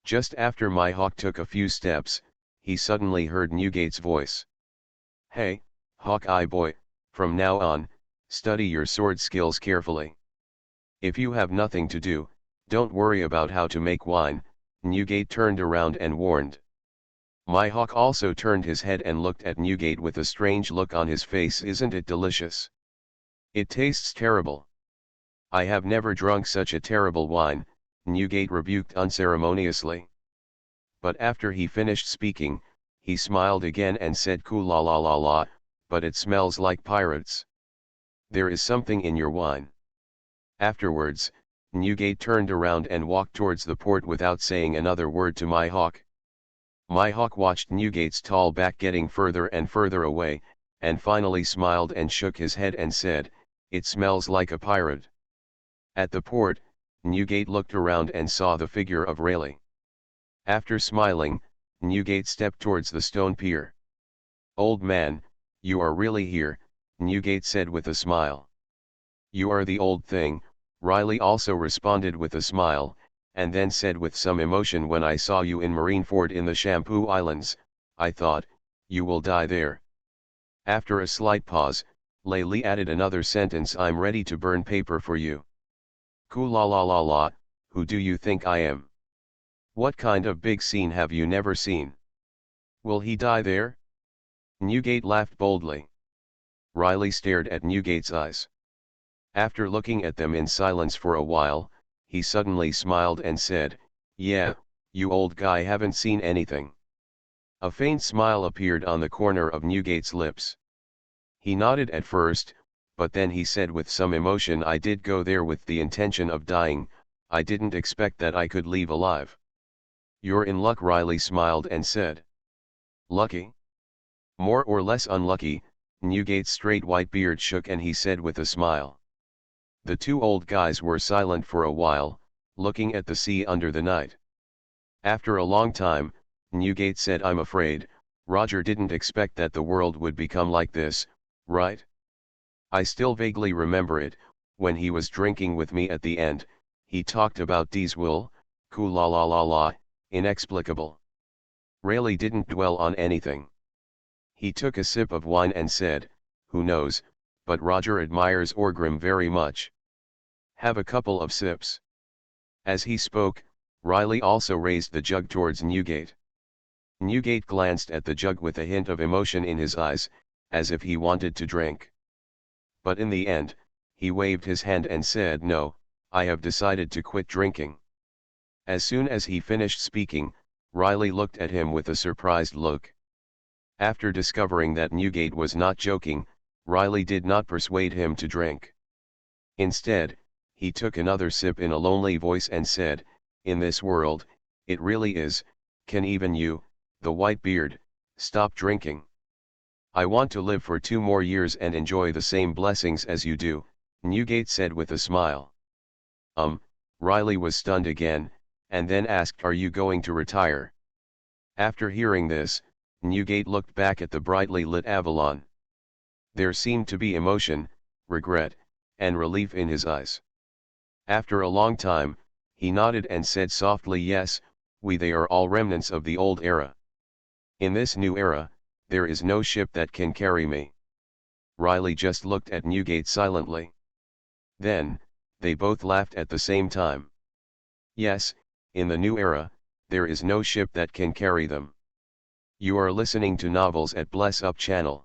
Just after Mihawk took a few steps, he suddenly heard Newgate's voice. "Hey, Hawkeye boy, from now on, study your sword skills carefully. If you have nothing to do, don't worry about how to make wine," Newgate turned around and warned. Mihawk also turned his head and looked at Newgate with a strange look on his face. "Isn't it delicious? It tastes terrible. I have never drunk such a terrible wine," Newgate rebuked unceremoniously. But after he finished speaking, he smiled again and said, "Cool la la la la, but it smells like pirates. There is something in your wine." Afterwards, Newgate turned around and walked towards the port without saying another word to Mihawk. Mihawk watched Newgate's tall back getting further and further away, and finally smiled and shook his head and said, "It smells like a pirate." At the port, Newgate looked around and saw the figure of Rayleigh. After smiling, Newgate stepped towards the stone pier. "Old man, you are really here," Newgate said with a smile. "You are the old thing," Riley also responded with a smile, and then said with some emotion, "When I saw you in Marineford in the Shampoo Islands, I thought, you will die there." After a slight pause, Laylee added another sentence, "I'm ready to burn paper for you." "Cool la la la la, who do you think I am? What kind of big scene have you never seen? Will he die there?" Newgate laughed boldly. Riley stared at Newgate's eyes. After looking at them in silence for a while, he suddenly smiled and said, "Yeah, you old guy haven't seen anything." A faint smile appeared on the corner of Newgate's lips. He nodded at first, but then he said with some emotion, "I did go there with the intention of dying, I didn't expect that I could leave alive." "You're in luck," Riley smiled and said. "Lucky?" "More or less unlucky," Newgate's straight white beard shook and he said with a smile. The two old guys were silent for a while, looking at the sea under the night. After a long time, Newgate said, "I'm afraid, Roger didn't expect that the world would become like this, right? I still vaguely remember it, when he was drinking with me at the end, he talked about Dee's will, cool la la la la, inexplicable." Rayleigh didn't dwell on anything. He took a sip of wine and said, "Who knows, but Roger admires Orgrim very much. Have a couple of sips." As he spoke, Riley also raised the jug towards Newgate. Newgate glanced at the jug with a hint of emotion in his eyes, as if he wanted to drink. But in the end, he waved his hand and said, "No, I have decided to quit drinking." As soon as he finished speaking, Riley looked at him with a surprised look. After discovering that Newgate was not joking, Riley did not persuade him to drink. Instead, he took another sip in a lonely voice and said, "In this world, it really is, can even you, the Whitebeard, stop drinking? I want to live for 2 more years and enjoy the same blessings as you do," Newgate said with a smile. Riley was stunned again, and then asked, "Are you going to retire?" After hearing this, Newgate looked back at the brightly lit Avalon. There seemed to be emotion, regret, and relief in his eyes. After a long time, he nodded and said softly, "Yes, they are all remnants of the old era. In this new era, there is no ship that can carry me." Riley just looked at Newgate silently. Then, they both laughed at the same time. "Yes, in the new era, there is no ship that can carry them." You are listening to Novels at Bless Up channel.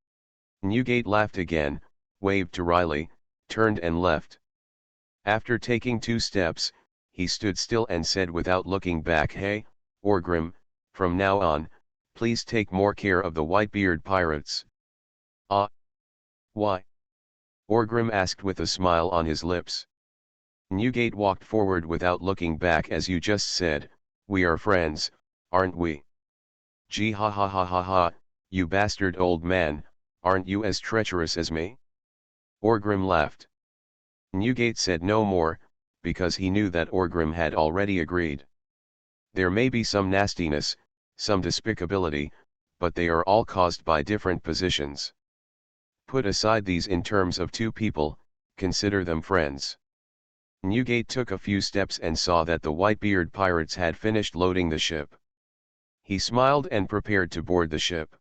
Newgate laughed again, waved to Riley, turned and left. After taking 2 steps, he stood still and said without looking back, "Hey, Orgrim, from now on, please take more care of the Whitebeard pirates." "Ah? Why?" Orgrim asked with a smile on his lips. Newgate walked forward without looking back. "As you just said, we are friends, aren't we?" "Gee ha ha ha ha ha, you bastard old man, aren't you as treacherous as me?" Orgrim laughed. Newgate said no more, because he knew that Orgrim had already agreed. There may be some nastiness, some despicability, but they are all caused by different positions. Put aside these in terms of 2 people, consider them friends. Newgate took a few steps and saw that the Whitebeard pirates had finished loading the ship. He smiled and prepared to board the ship.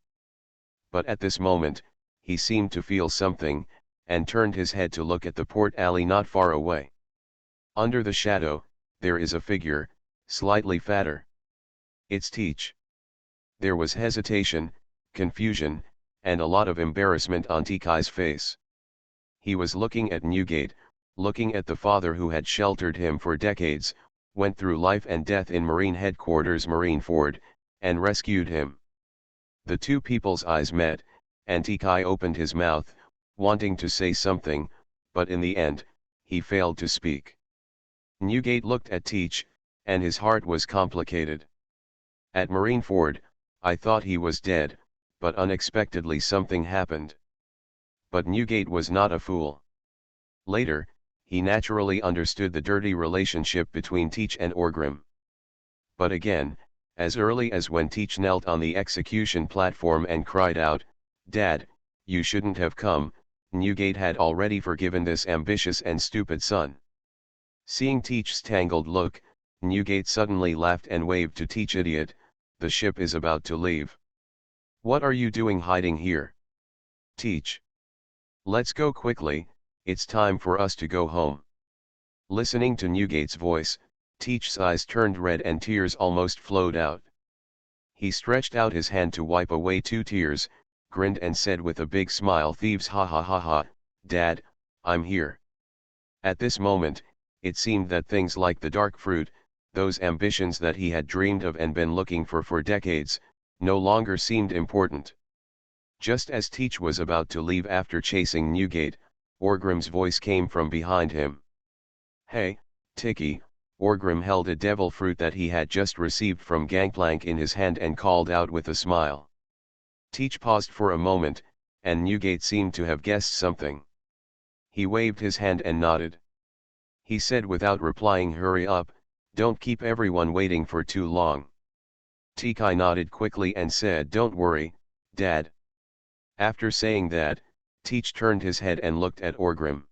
But at this moment, he seemed to feel something, and turned his head to look at the port alley not far away. Under the shadow, there is a figure, slightly fatter. It's Teach. There was hesitation, confusion, and a lot of embarrassment on Tikai's face. He was looking at Newgate, looking at the father who had sheltered him for decades, went through life and death in Marine Headquarters Marineford, and rescued him. The 2 people's eyes met, and Tikai opened his mouth, wanting to say something, but in the end, he failed to speak. Newgate looked at Teach, and his heart was complicated. At Marineford, I thought he was dead, but unexpectedly something happened. But Newgate was not a fool. Later, he naturally understood the dirty relationship between Teach and Orgrim. But again, as early as when Teach knelt on the execution platform and cried out, "Dad, you shouldn't have come," Newgate had already forgiven this ambitious and stupid son. Seeing Teach's tangled look, Newgate suddenly laughed and waved to Teach. "Idiot, the ship is about to leave. What are you doing hiding here? Teach. Let's go quickly, it's time for us to go home." Listening to Newgate's voice, Teach's eyes turned red and tears almost flowed out. He stretched out his hand to wipe away 2 tears, grinned and said with a big smile, "Thieves, ha ha ha ha, Dad, I'm here." At this moment, it seemed that things like the dark fruit, those ambitions that he had dreamed of and been looking for decades, no longer seemed important. Just as Teach was about to leave after chasing Newgate, Orgrim's voice came from behind him. "Hey, Tiki." Orgrim held a devil fruit that he had just received from Gangplank in his hand and called out with a smile. Teach paused for a moment, and Newgate seemed to have guessed something. He waved his hand and nodded. He said without replying, "Hurry up, don't keep everyone waiting for too long." Tikai nodded quickly and said, "Don't worry, Dad." After saying that, Teach turned his head and looked at Orgrim.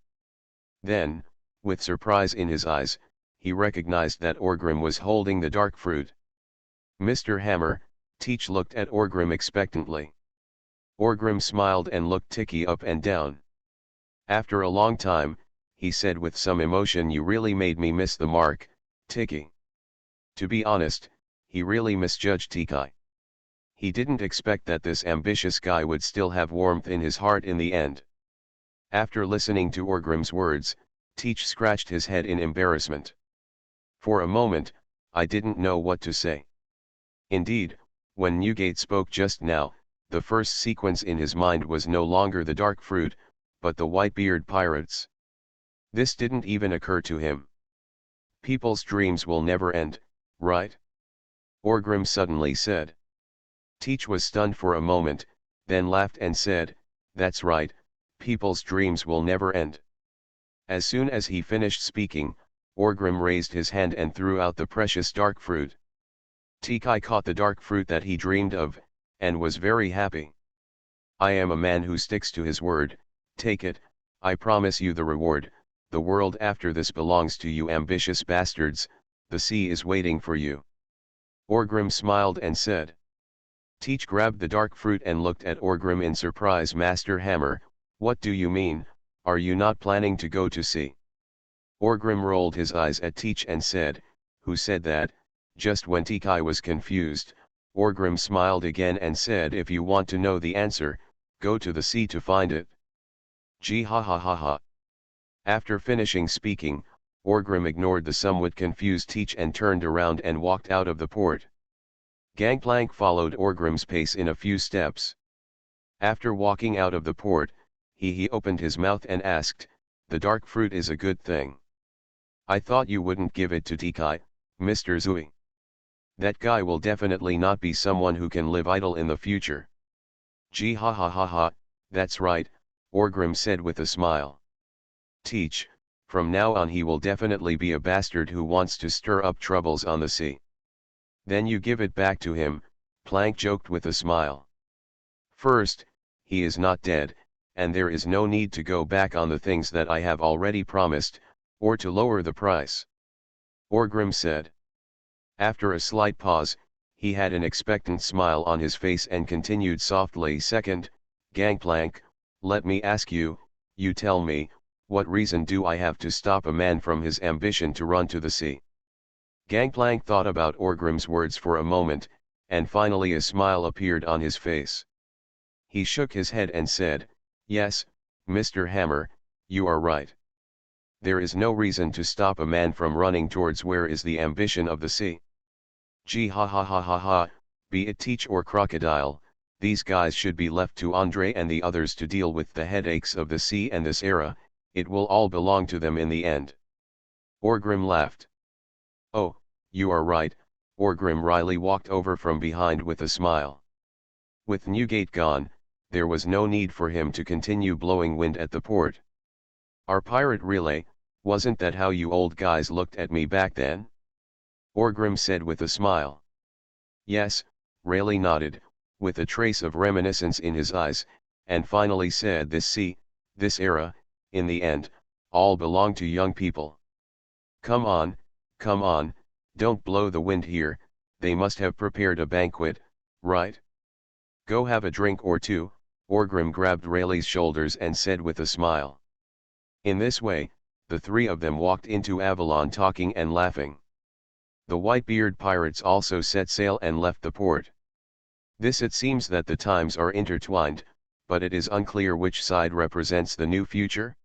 Then, with surprise in his eyes, he recognized that Orgrim was holding the dark fruit. "Mr. Hammer," Teach looked at Orgrim expectantly. Orgrim smiled and looked Tiki up and down. After a long time, he said with some emotion, "You really made me miss the mark, Tiki." To be honest, he really misjudged Tiki. He didn't expect that this ambitious guy would still have warmth in his heart in the end. After listening to Orgrim's words, Teach scratched his head in embarrassment. For a moment, I didn't know what to say. Indeed, when Newgate spoke just now, the first sequence in his mind was no longer the dark fruit, but the Whitebeard pirates. This didn't even occur to him. People's dreams will never end, right? Orgrim suddenly said. Teach was stunned for a moment, then laughed and said, "That's right, people's dreams will never end." As soon as he finished speaking, Orgrim raised his hand and threw out the precious dark fruit. Tiki caught the dark fruit that he dreamed of, and was very happy. "I am a man who sticks to his word, take it, I promise you the reward, the world after this belongs to you ambitious bastards, the sea is waiting for you." Orgrim smiled and said. Teach grabbed the dark fruit and looked at Orgrim in surprise. "Master Hammer, what do you mean, are you not planning to go to sea?" Orgrim rolled his eyes at Teach and said, "Who said that?" Just when Tiki was confused, Orgrim smiled again and said, "If you want to know the answer, Go to the sea to find it. Gee ha ha ha ha. After finishing speaking, Orgrim ignored the somewhat confused Teach and turned around and walked out of the port. Gangplank followed Orgrim's pace in a few steps. After walking out of the port, he opened his mouth and asked, "The dark fruit is a good thing. I thought you wouldn't give it to Tikai, Mr. Zui. That guy will definitely not be someone who can live idle in the future." Gee ha ha ha ha, that's right, Orgrim said with a smile. Teach, from now on he will definitely be a bastard who wants to stir up troubles on the sea. Then you give it back to him, Plank joked with a smile. First, he is not dead, and there is no need to go back on the things that I have already promised, or to lower the price. Orgrim said. After a slight pause, he had an expectant smile on his face and continued softly. Second, Gangplank, let me ask you, you tell me, what reason do I have to stop a man from his ambition to run to the sea? Gangplank thought about Orgrim's words for a moment, and finally a smile appeared on his face. He shook his head and said, "Yes, Mr. Hammer, you are right. There is no reason to stop a man from running towards where is the ambition of the sea. Gee ha ha ha ha ha, be it Teach or Crocodile, these guys should be left to Andre and the others to deal with the headaches of the sea and this era, it will all belong to them in the end." Orgrim laughed. "Oh, you are right," Orgrim wryly walked over from behind with a smile. With Newgate gone, there was no need for him to continue blowing wind at the port. "Our pirate relay, wasn't that how you old guys looked at me back then?" Orgrim said with a smile. Yes, Rayleigh nodded, with a trace of reminiscence in his eyes, and finally said, "This sea, this era, in the end, all belong to young people. Come on, don't blow the wind here, they must have prepared a banquet, right? Go have a drink or two." Orgrim grabbed Rayleigh's shoulders and said with a smile. In this way, the three of them walked into Avalon talking and laughing. The Whitebeard pirates also set sail and left the port. It seems that the times are intertwined, but it is unclear which side represents the new future.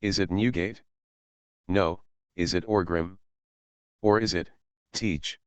Is it Newgate? No, is it Orgrim? Or is it Teach?